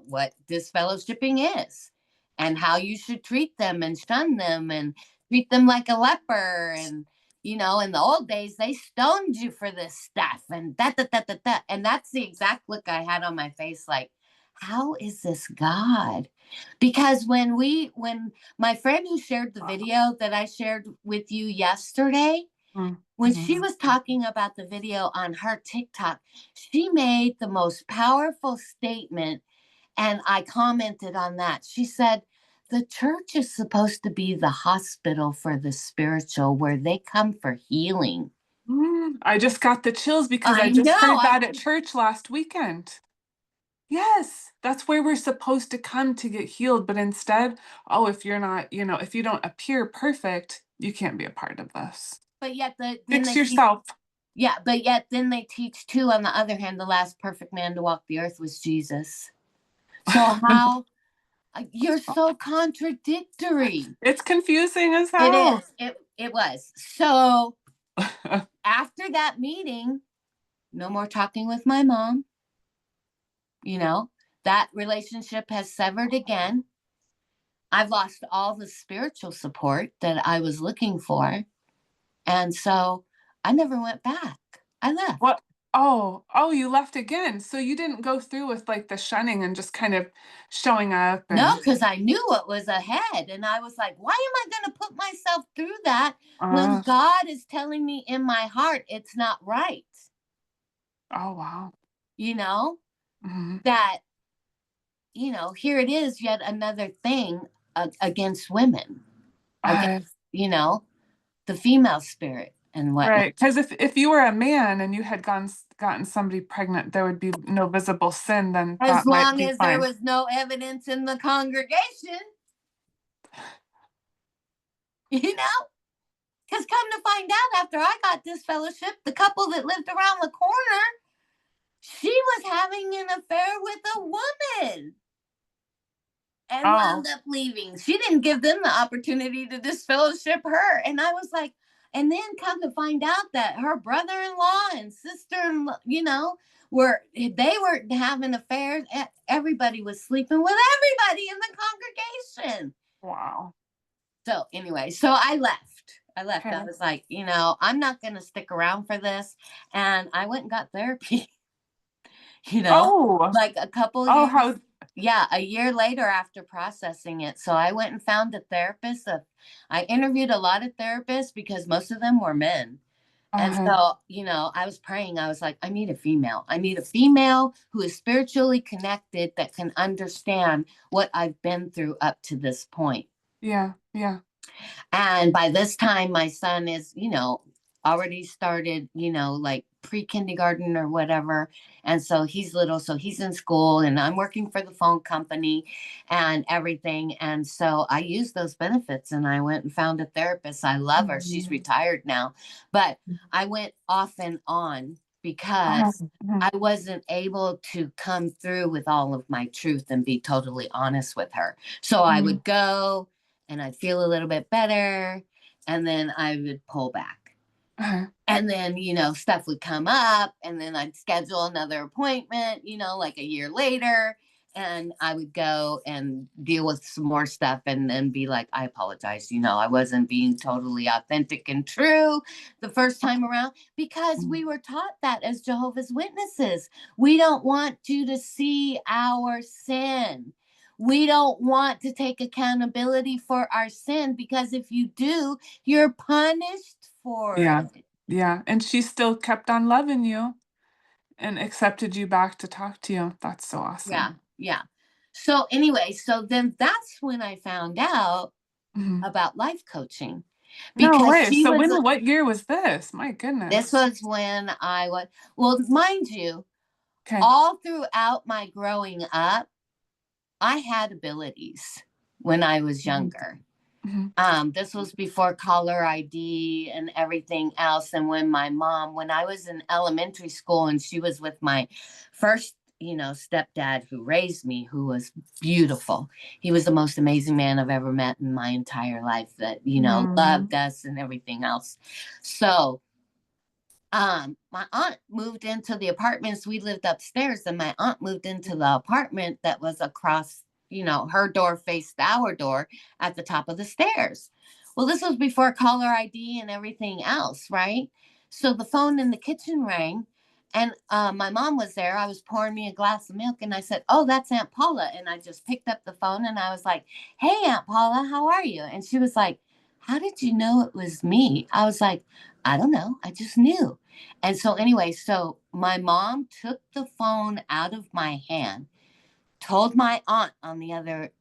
what disfellowshipping is and how you should treat them and shun them and treat them like a leper. And, in the old days, they stoned you for this stuff and that, that, that, that, that. And that's the exact look I had on my face. Like, how is this God? Because when my friend who shared the video that I shared with you yesterday, when she Mm-hmm. was talking about the video on her TikTok, she made the most powerful statement. And I commented on that. She said, the church is supposed to be the hospital for the spiritual where they come for healing. I just got the chills because I I just know. heard that at church last weekend. Yes, that's where we're supposed to come to get healed. But instead, oh, if you're not, if you don't appear perfect, you can't be a part of this. But yet, then Fix they teach. yourself. Yeah, but yet then they teach too. On the other hand, the last perfect man to walk the earth was Jesus. So how you're so contradictory. It's confusing as It hell. is. It was. So after that meeting, no more talking with my mom. That relationship has severed again. I've lost all the spiritual support that I was looking for. And so I never went back. I What? left. Oh, you left again. So you didn't go through with like the shunning and just kind of showing up No, and because I knew what was ahead. And I was like, why am I going to put myself through that when uh God is telling me in my heart it's not right? oh wow. You know, Hmm. that, here it is, yet another thing against women, against, I the female spirit. and whatnot. Right. Because if you were a man and you had gotten somebody pregnant, there would be no visible sin, then As that might long be as there fine. was no evidence in the congregation, you know? Because come to find out, after I got disfellowship, the couple that lived around the corner, she was having an affair with a woman and wound Oh, up leaving. She didn't give them the opportunity to disfellowship her. And I was like, and then come to find out that her brother-in-law and sister-in-law, they were having affairs. Everybody was sleeping with everybody in the congregation. wow. So anyway, so I left. I Okay. was like, I'm not going to stick around for this. And I went and got therapy, you know, Oh, like a couple oh, years. how, Yeah, a year later after processing it. So I went and found a therapist. I interviewed a lot of therapists because most of them were men. And uh, so, I was praying. I was like, I need a female. I need a female who is spiritually connected that can understand what I've been through up to this point. yeah, yeah. And by this time, my son is, already started, like pre-kindergarten or whatever. And so he's little, so he's in school and I'm working for the phone company and everything. And so I used those benefits and I went and found a therapist. I love her. She's Mhm. retired now, but I went off and on because Mhm. I wasn't able to come through with all of my truth and be totally honest with her. So I Mhm. would go and I'd feel a little bit better and then I would pull back. Uh, And then, stuff would come up, and then I'd schedule another appointment, like a year later. And I would go and deal with some more stuff and then be like, I apologize. I wasn't being totally authentic and true the first time around because we were taught that as Jehovah's Witnesses. We don't want you to see our sin. We don't want to take accountability for our sin because if you do, you're punished for yeah, it. yeah. And she still kept on loving you and accepted you back to talk to you. That's so Yeah, awesome. yeah. So anyway, so then that's when I found out Mhm. about life coaching No because way. So what year was this? My this goodness. was when I was, well, mind you, Okay. all throughout my growing up, I had abilities when I was Mhm. younger. Mhm. This was before caller ID and everything else. And when I was in elementary school and she was with my first, stepdad who raised me, who was beautiful. He was the most amazing man I've ever met in my entire life that, Mhm. loved us and everything else. So, my aunt moved into the apartments. We lived upstairs, and my aunt moved into the apartment that was across, her door faced our door at the top of the stairs. Well, this was before caller ID and everything else, right? So the phone in the kitchen rang, and my mom was there. I was pouring me a glass of milk, and I said, "Oh, that's Aunt Paula." And I just picked up the phone, and I was like, "Hey, Aunt Paula, how are you?" And she was like, "How did you know it was me?" I was like, "I don't know. I just knew." And so, anyway, so my mom took the phone out of my hand, told my aunt on the other,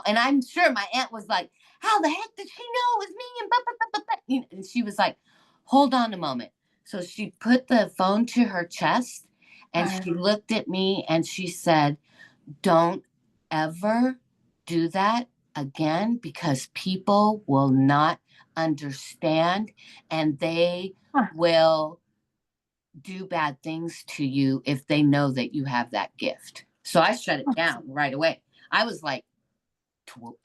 and I'm sure my aunt was like, how the heck did she know it was me? And, blah, blah, blah, blah, blah. And she was like, hold on a moment. So she put the phone to her chest and Uh, she looked at me and she said, don't ever do that again because people will not understand and they huh. will do bad things to you if they know that you have that gift. So I shut it down right away. I was like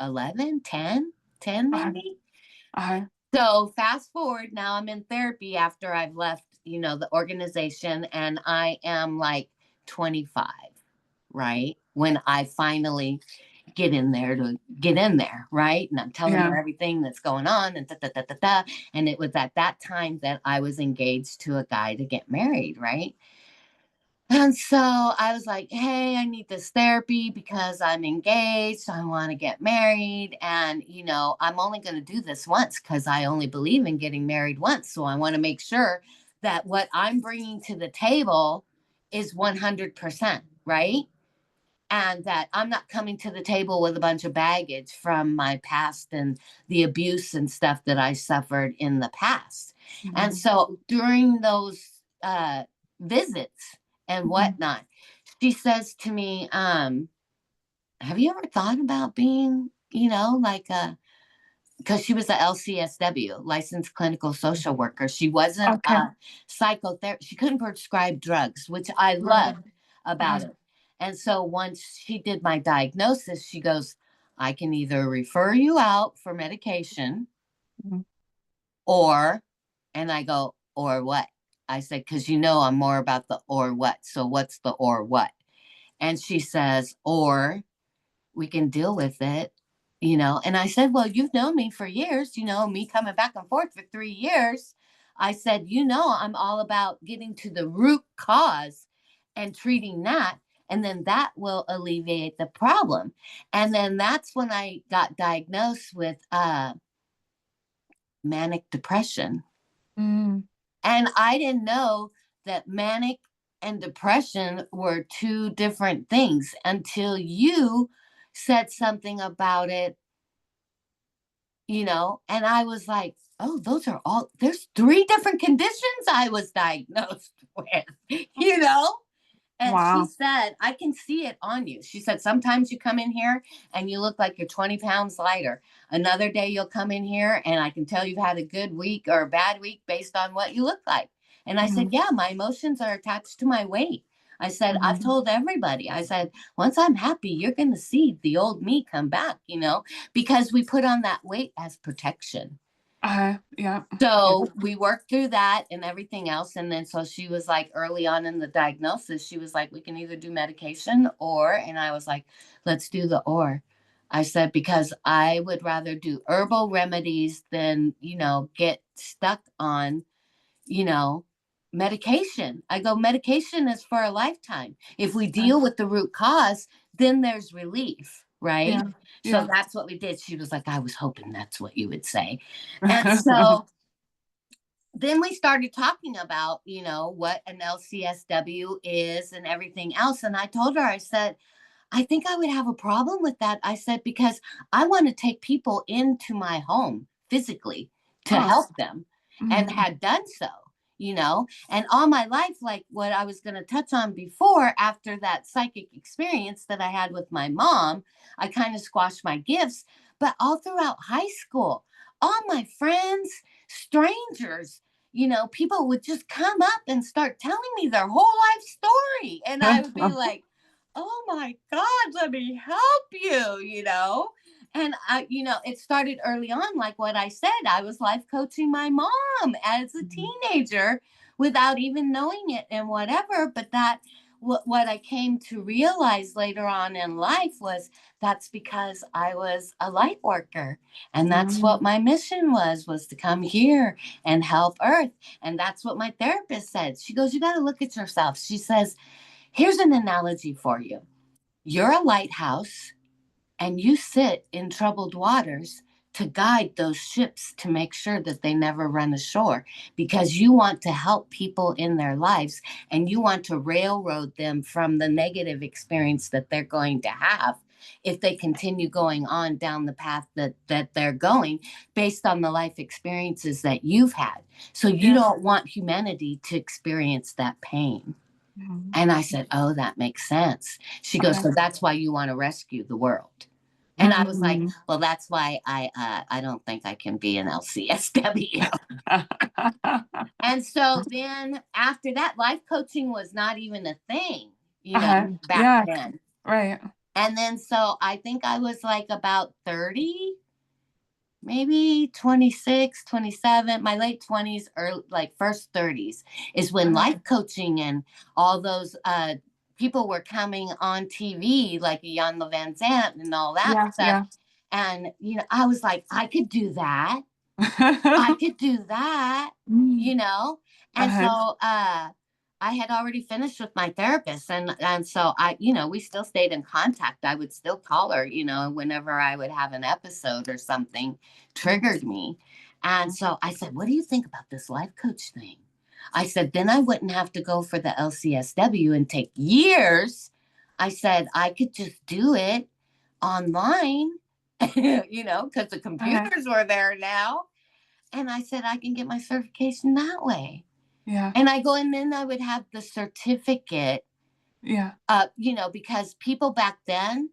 11, 10 Uh, maybe. uh, So fast forward, now I'm in therapy after I've left, the organization, and I am like 25, right? When I finally get in there, right? And I'm telling yeah. her everything that's going on and da da da da da. And it was at that time that I was engaged to a guy to get married, right? And so I was like, hey, I need this therapy because I'm engaged. I want to get married. And, I'm only going to do this once because I only believe in getting married once. So I want to make sure that what I'm bringing to the table is 100%, right? And that I'm not coming to the table with a bunch of baggage from my past and the abuse and stuff that I suffered in the past. And Mhm. so during those visits and Mhm. whatnot, she says to me, have you ever thought about being, like a, because she was a LCSW, licensed clinical social worker. She wasn't Okay. a psychotherapist. She couldn't prescribe drugs, which I Right. loved about Uh-huh. it. And so once she did my diagnosis, she goes, I can either refer you out for medication Mhm. or, and I go, or what? I said, because I'm more about the or what. So what's the or what? And she says, or we can deal with it. And I said, well, you've known me for years, me coming back and forth for 3 years. I said, I'm all about getting to the root cause and treating that. And then that will alleviate the problem. And then that's when I got diagnosed with manic depression. Mm. And I didn't know that manic and depression were two different things until you said something about it. And I was like, oh, there's three different conditions I was diagnosed with. And she Wow. said, I can see it on you. She said, sometimes you come in here and you look like you're 20 pounds lighter. Another day you'll come in here and I can tell you've had a good week or a bad week based on what you look like. And I said, Mhm. yeah, my emotions are attached to my weight. I said, I've Mhm. told everybody, I said, once I'm happy, you're going to see the old me come back, because we put on that weight as protection. Yeah. Yeah. So we worked through that and everything else. And then so she was like, early on in the diagnosis, she was like, we can either do medication or, and I was like, let's do the or. I said, because I would rather do herbal remedies than, get stuck on, you know, medication. I go, medication is for a lifetime. If we Uh, deal with the root cause, then there's relief, right? yeah. So Yeah. that's what we did. She was like, I was hoping that's what you would say. And so then we started talking about, what an LCSW is and everything else. And I told her, I said, I think I would have a problem with that. I said, because I want to take people into my home physically to Oh. help them and Mhm. had done so. And all my life, like what I was going to touch on before, after that psychic experience that I had with my mom, I kind of squashed my gifts. But all throughout high school, all my friends, strangers, people would just come up and start telling me their whole life story. And I would be like, oh my God, let me help you. And it started early on, like what I said. I was life coaching my mom as a Mhm. teenager without even knowing it and whatever. But what I came to realize later on in life was that's because I was a light worker. And that's Mhm. what my mission was to come here and help Earth. And that's what my therapist said. She goes, you got to look at yourself. She says, here's an analogy for you. You're a lighthouse and you sit in troubled waters to guide those ships to make sure that they never run ashore because you want to help people in their lives and you want to railroad them from the negative experience that they're going to have if they continue going on down the path that they're going based on the life experiences that you've had. So you Yeah. don't want humanity to experience that pain. Mhm. And I said, oh, that makes sense. She goes, Uh, so that's why you want to rescue the world. And I was like, mhm. well, that's why I don't think I can be an LCSW. And so then after that, life coaching was not even a thing, back Yeah. then. Right. And then so I think I was like about 30, maybe 26, 27, my late 20s or like first 30s is when Uh, life coaching and all those people were coming on TV, like Jan Van Zant and all that yeah. stuff. Yeah. And, I was like, I could do that. I could do that, you Mm. know? And Uh-huh. so I had already finished with my therapist. And so we still stayed in contact. I would still call her, whenever I would have an episode or something triggered me. And so I said, what do you think about this life coach thing? I said, then I wouldn't have to go for the LCSW and take years. I said, I could just do it online, because the Uh-huh. computers were there now. And I said, I can get my certification that way. Yeah. And I go, and then I would have the certificate, Yeah. because people back then,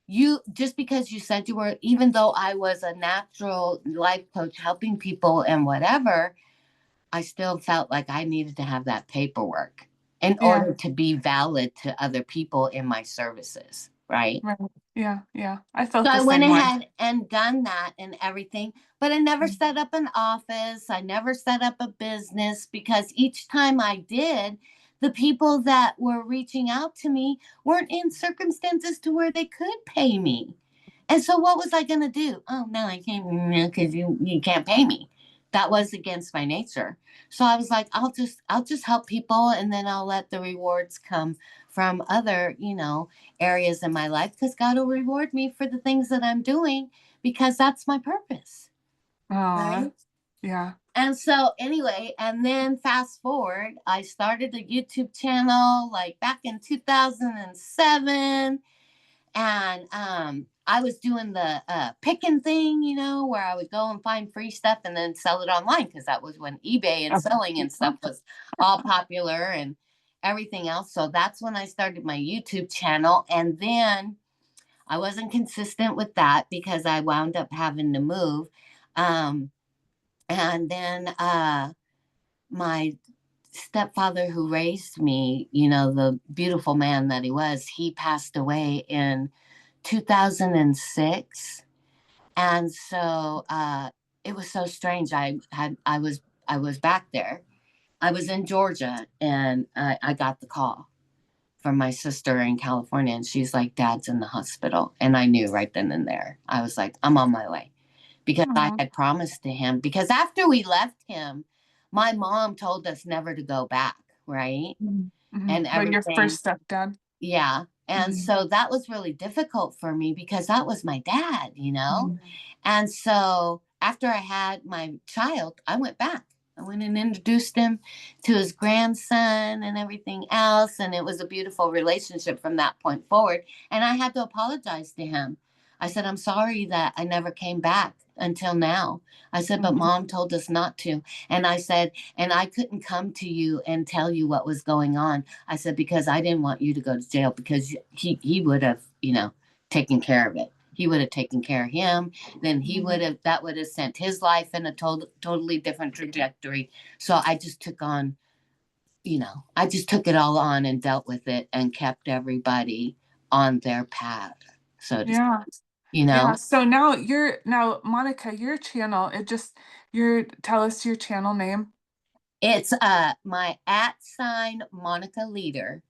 you just because you said you were, even though I was a natural life coach helping people and whatever, I still felt like I needed to have that paperwork in Yeah. order to be valid to other people in my services, right? Right. Yeah. Yeah. I felt So the I went same way. ahead and done that and everything, but I never Mm. set up an office. I never set up a business because each time I did, the people that were reaching out to me weren't in circumstances to where they could pay me. And so what was I going to do? Oh, no, I can't because you can't pay me. That was against my nature. So I was like, I'll just help people and then I'll let the rewards come from other, areas in my life because God will reward me for the things that I'm doing because that's my purpose. Aw. Right. Yeah. And so, anyway, and then fast forward, I started a YouTube channel like back in 2007. And I was doing the picking thing, where I would go and find free stuff and then sell it online because that was when eBay and Okay. selling and stuff was all popular and everything else. So that's when I started my YouTube channel. And then I wasn't consistent with that because I wound up having to move. Um, and then my stepfather who raised me, the beautiful man that he was, he passed away in 2006. And so it was so strange. I was back there. I was in Georgia and I got the call from my sister in California and she's like, Dad's in the hospital. And I knew right then and there. I was like, I'm on my way because I Aw. had promised to him because after we left him, my mom told us never to go back, right? Mm-hmm. And But your everything. first stepdad. Yeah. And Mm-hmm. so that was really difficult for me because that was my dad. Mm-hmm. And so after I had my child, I went back. I went and introduced him to his grandson and everything else. And it was a beautiful relationship from that point forward. And I had to apologize to him. I said, I'm sorry that I never came back until now. I said, but Mm-hmm. mom told us not to. And I said, and I couldn't come to you and tell you what was going on. I said, because I didn't want you to go to jail because he would have, taken care of it. He would have taken care of him. Then that would have sent his life in a totally different trajectory. So I just took it all on and dealt with it and kept everybody on their path. So to, Yeah. you Yeah. know, So now Monica, your channel, tell us your channel name. it's my @ Monica Leader.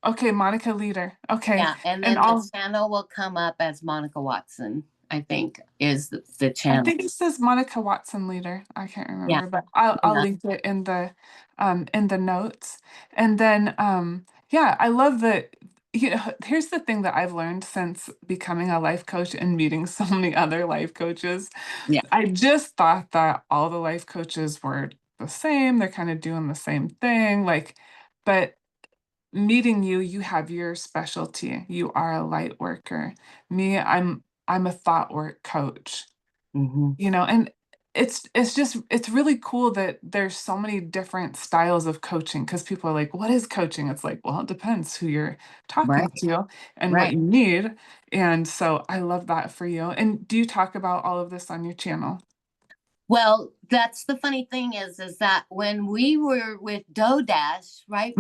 Okay, Monica Leader. Okay. Yeah, and And then the I'll channel will come up as Monica Watson, I think, is the I channel. think it says Monica Watson Leader. I can't Yeah, remember, but I'll yeah. link it in the notes. And then yeah, I love that here's the thing that I've learned since becoming a life coach and meeting so many other life coaches. Yeah. I just thought that all the life coaches were the same. They're kind of doing the same thing. But meeting you, you have your specialty. You are a light worker. Me, I'm a thought work coach. Hmm. And it's really cool that there's so many different styles of coaching because people are like, what is coaching? It's like, well, it depends who you're talking Right, to and what right. you need. And so I love that for you. And do you talk about all of this on your channel? Well, that's the funny thing is that when we were with DoDash, right?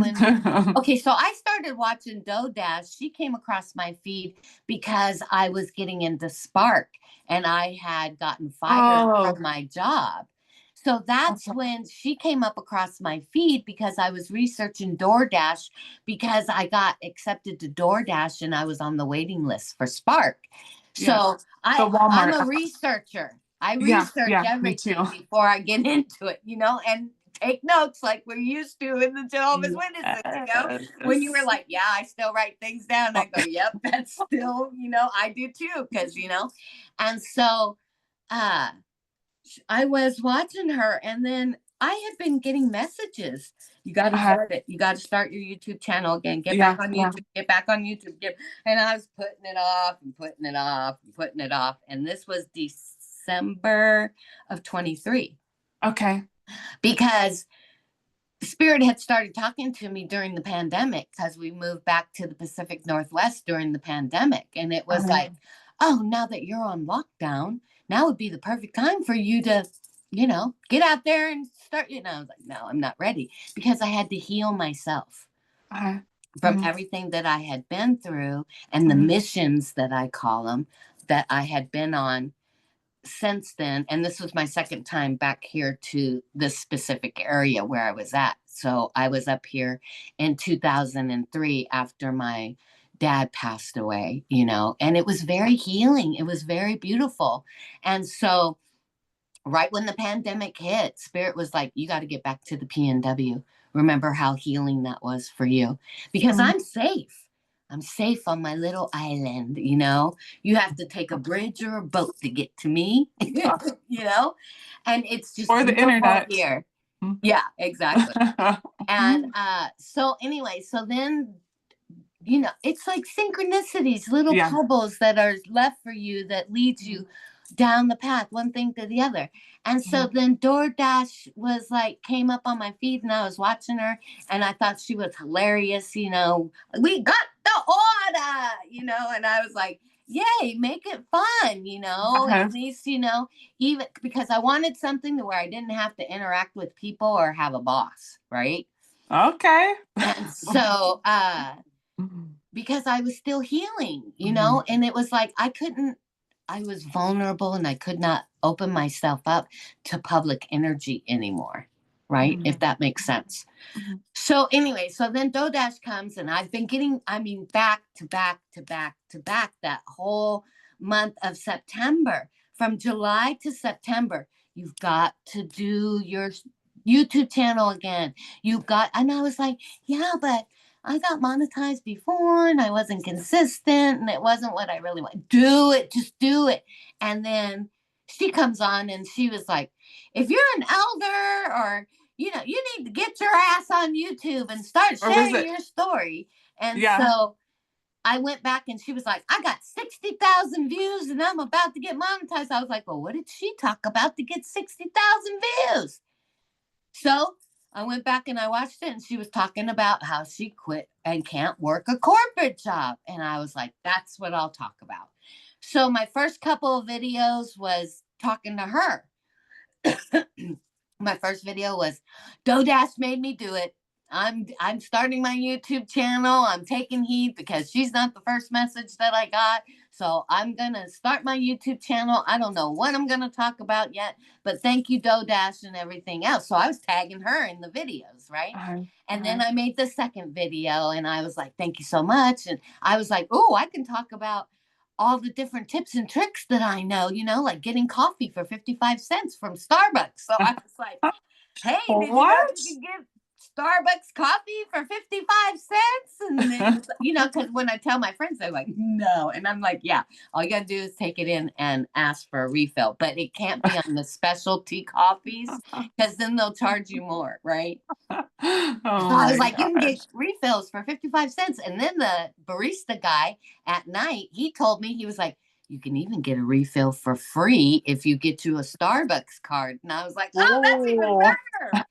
Okay, so I started watching DoDash. She came across my feed because I was getting into Spark and I had gotten fired Oh, from my job. So that's okay. when she came up across my feed because I was researching DoorDash because I got accepted to DoorDash and I was on the waiting list for Spark. Yeah. So The I'm Walmart a app. researcher. I Yeah, research yeah, me too. everything before I get into it, and take notes like we're used to in the Jehovah's Witnesses, when you were Yes. like, yeah, I still write things down. I Oh, go, yep, that's still, I do too. And so uh, I was watching her and then I had been getting messages. You got to uh, start it. You got to start your YouTube channel again. Get back yeah, on yeah. YouTube. Get back on YouTube. And I was putting it off and putting it off and putting it off. And this was December of 23. Okay. because Spirit had started talking to me during the pandemic because we moved back to the Pacific Northwest during the pandemic. And it was Uh-huh. like, oh, now that you're on lockdown, now would be the perfect time for you to, get out there and start. I was like, no, I'm not ready because I had to heal myself Uh-huh. from everything that I had been through and the Mhm. missions that I call them that I had been on since then. And this was my second time back here to this specific area where I was at. So I was up here in 2003 after my dad passed away, and it was very healing. It was very beautiful. And so right when the pandemic hit, Spirit was like, you got to get back to the PNW. Remember how healing that was for you? Because Mhm. I'm safe. I'm safe on my little island, You have to take a bridge or a boat to get to me, And it's just Or the beautiful internet. here. Mhm. Yeah, exactly. And so anyway, so then it's like synchronicities, little Yeah. pebbles that are left for you that leads you down the path, one thing to the other. And so Mhm. then DoorDash was like, came up on my feed and I was watching her and I thought she was hilarious. We got the order, and I was like, yay, make it fun, Uh-huh. at least, even because I wanted something to where I didn't have to interact with people or have a boss, right? Okay. And so, Mhm. because I was still healing, Mhm. and it was like I was vulnerable and I could not open myself up to public energy anymore, right? Mhm. If that makes sense. Mhm. So anyway, so then DoorDash comes and I've been getting, I mean, back to back to back to back that whole month of September. From July to September, you've got to do your YouTube channel again. And I was like, yeah, but I got monetized before and I wasn't consistent and it wasn't what I really want. Do it, just do it. And then she comes on and she was like, if you're an elder or you need to get your ass on YouTube and start Or was sharing it? your story. And Yeah. so I went back and she was like, I got 60,000 views and I'm about to get monetized. I was like, well, what did she talk about to get 60,000 views? So I went back and I watched it and she was talking about how she quit and can't work a corporate job. And I was like, that's what I'll talk about. So my first couple of videos was talking to her. My first video was DoDash made me do it. I'm starting my YouTube channel. I'm taking heed because she's not the first message that I got. So I'm gonna start my YouTube channel. I don't know what I'm gonna talk about yet, but thank you, DoDash, and everything else. So I was tagging her in the videos, right? Uh-huh. And Uh-huh. then I made the second video and I was like, thank you so much. And I was like, oh, I can talk about all the different tips and tricks that I know, like getting coffee for 55 cents from Starbucks. So I was like, hey, did you know What? you can get Starbucks coffee for 55 cents? And it was, because when I tell my friends, they're like, no. And I'm like, yeah, all you got to do is take it in and ask for a refill. But it can't be on the specialty coffees because then they'll charge you more, right? So Oh I was my like, you can get gosh. refills for 55 cents. And then the barista guy at night, he told me, he was like, you can even get a refill for free if you get you a Starbucks card. And I was like, oh, that's even Oh. better.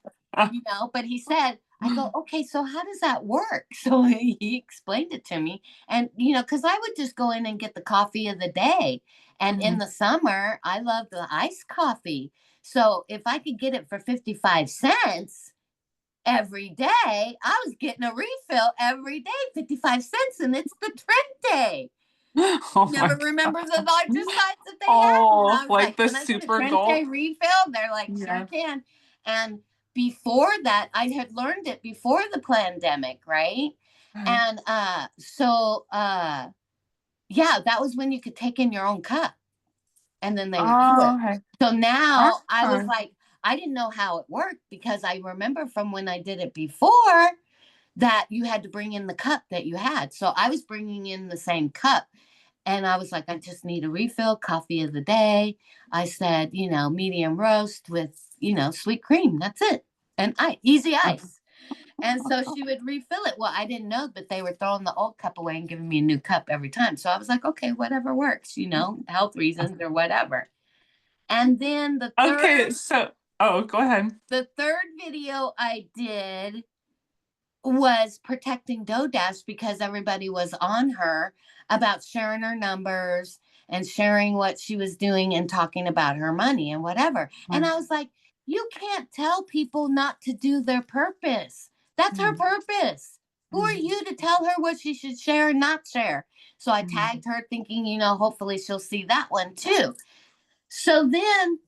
But he said, I go, okay, so how does that work? So he explained it to me. And, because I would just go in and get the coffee of the day. And in Mhm. the summer, I love the iced coffee. So if I could get it for 55 cents, every day, I was getting a refill every day, 55 cents, and it's the Trent Day. Oh my Never remember the God. larger size that they had. And Oh, I was like like, the can I get a super Trent Day gulp. refill? They're like, sure Yeah. can. And before that, I had learned it before the pandemic, right? Uh-huh. And yeah, that was when you could take in your own cup and then they would do it. Oh, okay. So now I was Ah. like, I didn't know how it worked because I remember from when I did it before that you had to bring in the cup that you had. So I was bringing in the same cup. And I was like, I just need a refill, coffee of the day. I said, medium roast with, sweet cream. That's it. And easy ice. And so she would refill it. Well, I didn't know, but they were throwing the old cup away and giving me a new cup every time. So I was like, okay, whatever works, health reasons or whatever. And then the Okay, third, so Oh, go ahead. The third video I did was protecting DoDash because everybody was on her about sharing her numbers and sharing what she was doing and talking about her money and whatever. And I was like, you can't tell people not to do their purpose. That's her Mm, purpose. Who are mm, you to tell her what she should share and not share? So I mm. tagged her thinking, hopefully she'll see that one too. So then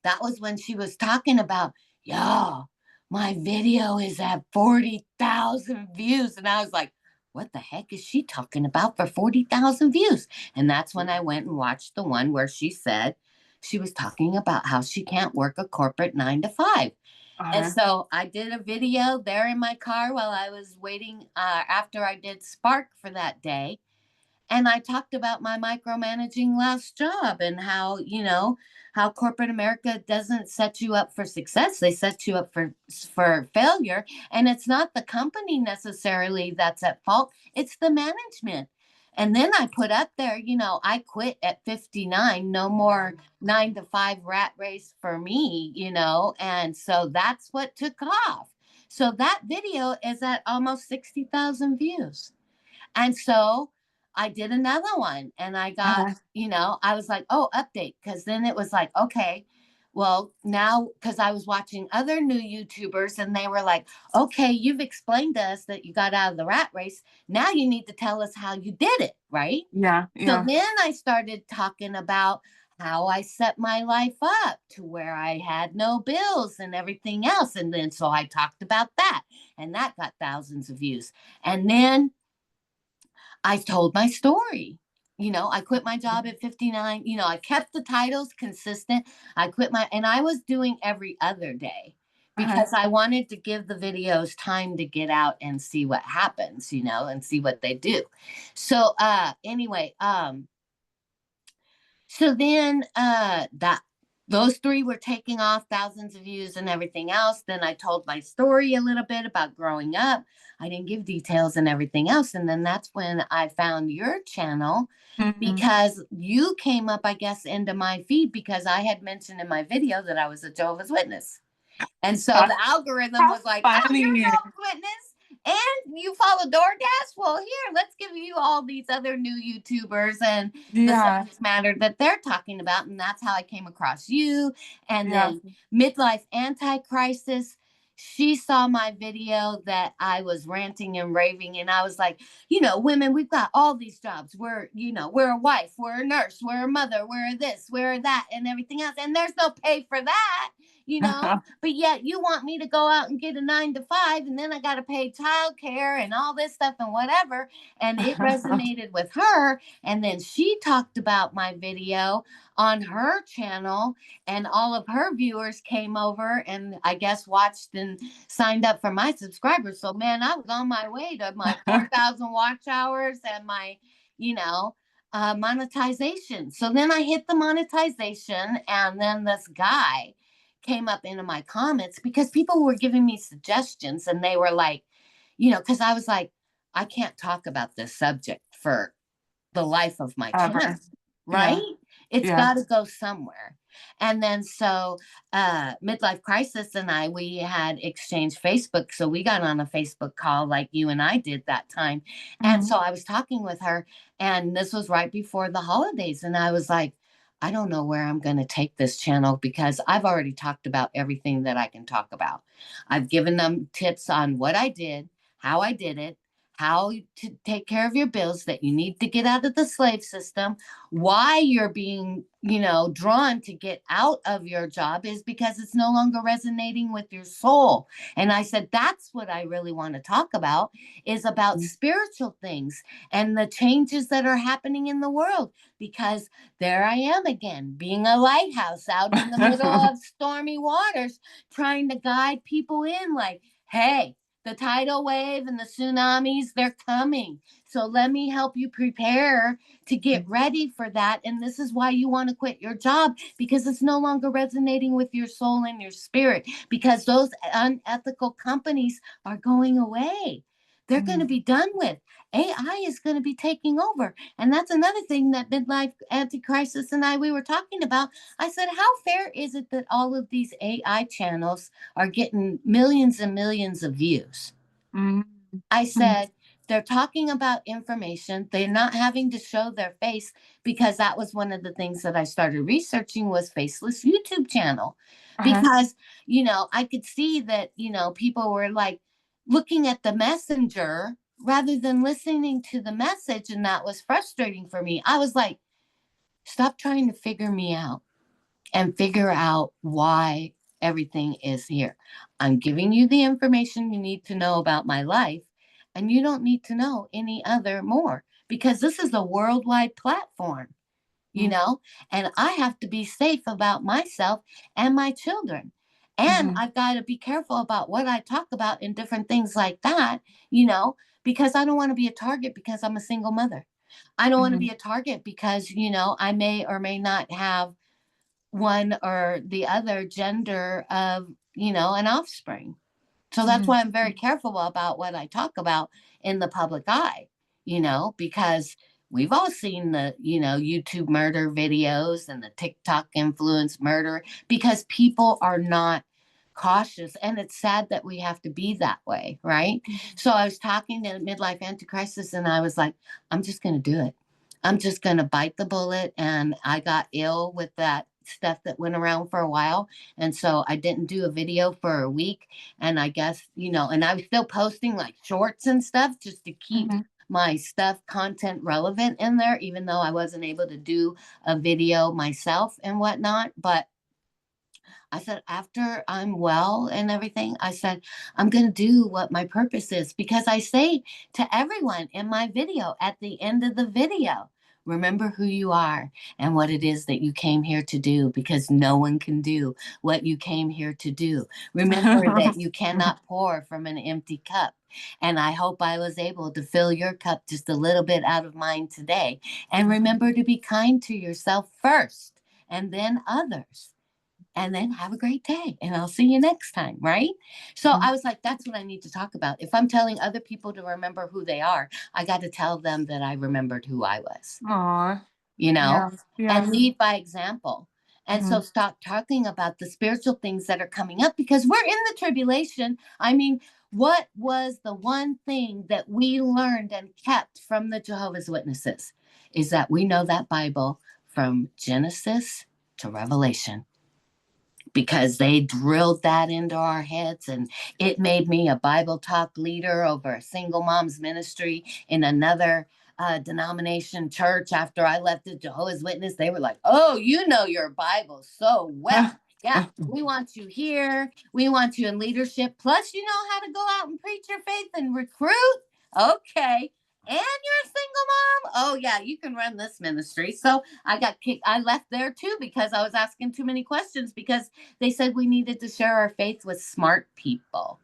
that was when she was talking about, y'all, my video is at 40,000 views. And I was like, what the heck is she talking about for 40,000 views? And that's when I went and watched the one where she said she was talking about how she can't work a corporate 9 to 5. And Uh, so I did a video there in my car while I was waiting after I did Spark for that day. And I talked about my micromanaging last job and how corporate America doesn't set you up for success. They set you up for failure. And it's not the company necessarily that's at fault, it's the management. And then I put up there, I quit at 59, no more 9 to 5 rat race for me, and so that's what took off. So that video is at almost 60,000 views. And so I did another one and I got, uh, I was like, oh, update. Cause then it was like, okay, well, now, because I was watching other new YouTubers and they were like, okay, you've explained to us that you got out of the rat race. Now you need to tell us how you did it. Right. yeah, So yeah. then I started talking about how I set my life up to where I had no bills and everything else. And then so I talked about that and that got thousands of views. And then I told my story. I quit my job at 59. I kept the titles consistent. And I was doing every other day Uh, because I wanted to give the videos time to get out and see what happens, and see what they do. So, anyway, so then that those three were taking off thousands of views and everything else. Then I told my story a little bit about growing up. I didn't give details and everything else. And then that's when I found your channel mm, because you came up, I guess, into my feed because I had mentioned in my video that I was a Jehovah's Witness. And so how, the algorithm how was like, oh, you're a funny. Jehovah's Witness and you follow DoorDash? Well, here, let's give you all these other new YouTubers and the Yeah, subject matter that they're talking about. And that's how I came across you. And yeah. then Midlife Anti-Crisis. She saw my video that I was ranting and raving, and I was like, women, we've got all these jobs. We're a wife, we're a nurse, we're a mother, we're this, we're that, and everything else. And there's no pay for that, you know but yet you want me to go out and get a 9 to 5 and then I got to pay childcare and all this stuff and whatever. And it resonated with her. And then she talked about my video on her channel and all of her viewers came over and I guess watched and signed up for my subscribers. So man, I was on my way to my 4,000 watch hours and my, you know, monetization. So then I hit the monetization and then this guy came up into my comments because people were giving me suggestions and they were like, because I was like, I can't talk about this subject for the life of my channel, Ever. right? Yeah, It's yeah. got to go somewhere. And then so Midlife Crisis and we had exchanged Facebook. So we got on a Facebook call like you and I did that time. And Mhm. so I was talking with her, and this was right before the holidays. And I was like, I don't know where I'm going to take this channel because I've already talked about everything that I can talk about. I've given them tips on what I did, how I did it, how to take care of your bills, that you need to get out of the slave system, why you're being, drawn to get out of your job is because it's no longer resonating with your soul. And I said, that's what I really want to talk about is about spiritual things and the changes that are happening in the world. Because there I am again, being a lighthouse out in the middle of stormy waters, trying to guide people in like, hey, the tidal wave and the tsunamis, they're coming. So let me help you prepare to get ready for that. And this is why you want to quit your job because it's no longer resonating with your soul and your spirit because those unethical companies are going away. they're going to Mhm. be done with. AI is going to be taking over. And that's another thing that Midlife Anticrisis and we were talking about. I said, how fair is it that all of these AI channels are getting millions and millions of views? Mhm. I Mhm. said, they're talking about information. They're not having to show their face, because that was one of the things that I started researching was faceless YouTube channel. Uh-huh. Because, I could see that, people were like looking at the messenger rather than listening to the message. And that was frustrating for me. I was like, stop trying to figure me out and figure out why everything is here. I'm giving you the information you need to know about my life, and you don't need to know any other more, because this is a worldwide platform, you Mhm. know, and I have to be safe about myself and my children. And Mhm. I've got to be careful about what I talk about in different things like that, you know, because I don't want to be a target because I'm a single mother. I don't want to be Mhm. a target because, I may or may not have one or the other gender of, an offspring. So that's Mhm. why I'm very careful about what I talk about in the public eye, because we've all seen the, YouTube murder videos and the TikTok influence murder, because people are not cautious. And it's sad that we have to be that way, right? Mhm. So I was talking to Midlife Anticrisis and I was like, I'm just going to do it. I'm just going to bite the bullet. And I got ill with that stuff that went around for a while. And so I didn't do a video for a week. And I guess, and I was still posting like shorts and stuff just to keep Mhm. my stuff content relevant in there, even though I wasn't able to do a video myself and whatnot. But I said, after I'm well and everything, I said, I'm going to do what my purpose is, because I say to everyone in my video at the end of the video, remember who you are and what it is that you came here to do, because no one can do what you came here to do. Remember that you cannot pour from an empty cup. And I hope I was able to fill your cup just a little bit out of mine today. And remember to be kind to yourself first and then others, and then have a great day. And I'll see you next time. Right. So I was like, that's what I need to talk about. If I'm telling other people to remember who they are, I got to tell them that I remembered who I was, Aw. you know, Yeah. Yeah. and lead by example. And so Mhm. stop talking about the spiritual things that are coming up, because we're in the tribulation. I mean, what was the one thing that we learned and kept from the Jehovah's Witnesses is that we know that Bible from Genesis to Revelation, because they drilled that into our heads, and it made me a Bible talk leader over a single mom's ministry in another denomination church. After I left the Jehovah's Witness, they were like, oh, you know your Bible so well. Yeah, we want you here. We want you in leadership. Plus, you know how to go out and preach your faith and recruit. Okay. And you're a single mom. Oh, yeah, you can run this ministry. So I got kicked. I left there too because I was asking too many questions, because they said we needed to share our faith with smart people.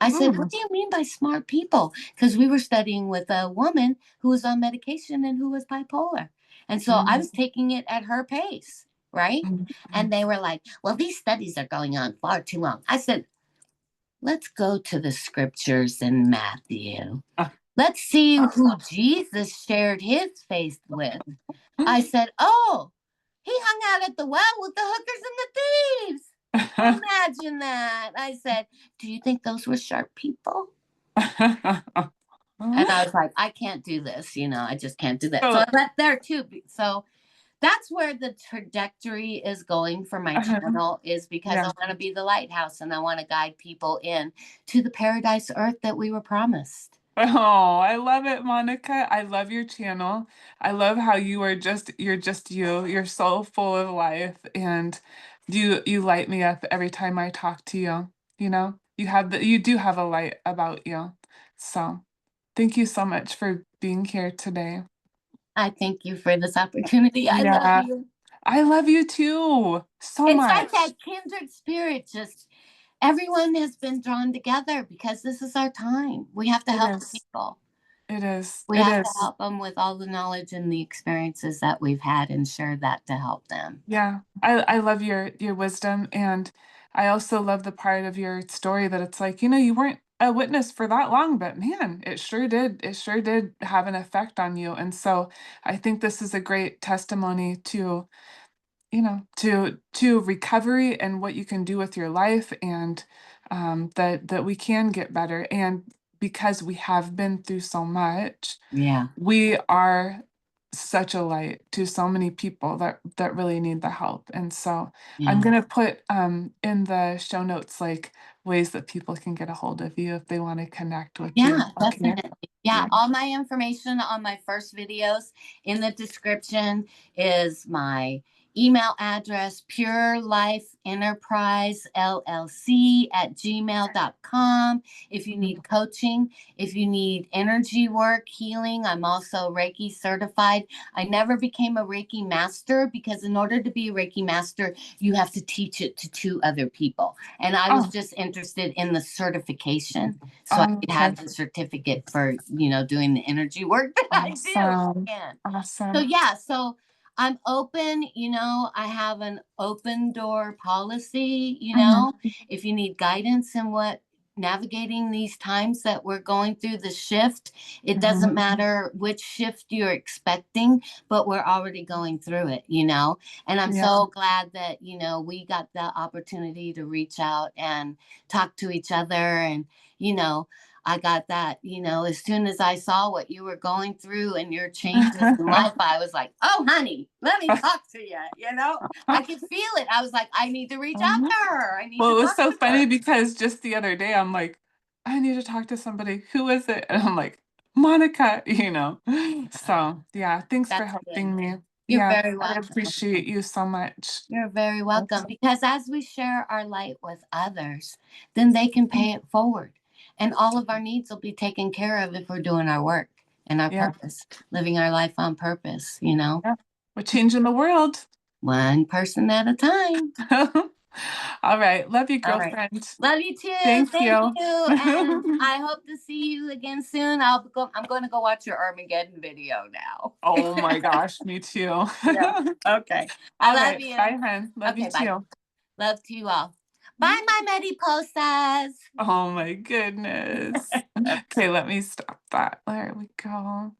I said, what Mm. do you mean by smart people? Because we were studying with a woman who was on medication and who was bipolar. And so I Mhm. was taking it at her pace, right? Mhm. And they were like, well, these studies are going on far too long. I said, let's go to the scriptures in Matthew. Let's see who Jesus shared his faith with. I said, oh, he hung out at the well with the hookers and the thieves. Imagine that. I said, do you think those were sharp people? And I was like, I can't do this. I just can't do that. So I So, left there too. So that's where the trajectory is going for my channel, is because I yeah. want to be the lighthouse and I want to guide people in to the paradise earth that we were promised. Oh, I love it, Monica. I love your channel. I love how you're just you. You're so full of life, and you light me up every time I talk to you. You do have a light about you. So, thank you so much for being here today. I thank you for this opportunity. I love Yeah, you. I love you too so It's like much. that kindred spirit. Just everyone has been drawn together because this is our time. We have to It help is. people. It is. We It have to is. help them with all the knowledge and the experiences that we've had, and share that to help them. Yeah, I love your wisdom, and I also love the part of your story that it's like, you weren't a witness for that long, but man, it sure did have an effect on you. And so I think this is a great testimony to, to recovery and what you can do with your life, and that we can get better. And because we have been through so much, Yeah. we are such a light to so many people that really need the help. And so I'm Yeah. gonna put in the show notes like ways that people can get a hold of you if they want to connect with you. Yeah, Okay. definitely. Yeah, Yeah. all my information on my first videos in the description is my email address, Pure Life Enterprise LLC at gmail.com. If you Mhm. need coaching, if you need energy work, healing, I'm also Reiki certified. I never became a Reiki master because in order to be a Reiki master, you have to teach it to two other people. And I was Oh, just interested in the certification so I could okay. have the certificate for, doing the energy work that I do. Awesome. And so, Awesome. yeah, so I'm open, I have an open door policy, Mhm. if you need guidance in what navigating these times that we're going through the shift, it doesn't Mhm. matter which shift you're expecting, but we're already going through it, and I'm Yeah. so glad that, we got the opportunity to reach out and talk to each other. And, you know, I got that, as soon as I saw what you were going through and your changes in life, I was like, oh, honey, let me talk to you. I could feel it. I was like, I need to reach out Mhm. to her. I need Well, to it was talk so with her. funny because just the other day, I'm like, I need to talk to somebody. Who is it? And I'm like, Monica, So, yeah, thanks for That's good. helping me. You're Yeah, very I welcome. appreciate you so much. You're very welcome. Because as we share our light with others, then they can pay it forward. And all of our needs will be taken care of if we're doing our work and our Yeah, purpose, living our life on purpose. yeah. We're changing the world. One person at a time. All right. Love you, All right. girlfriend. Love you too. Thank Thank you. you. And I hope to see you again soon. I'm going to go watch your Armageddon video now. Oh my gosh, me too. Yeah. Okay. I All love right. you. Bye, hun. Love you Okay. Bye. too. Love to you all. Bye, my Mediposas. Oh my goodness. Okay, let me stop that. There we go.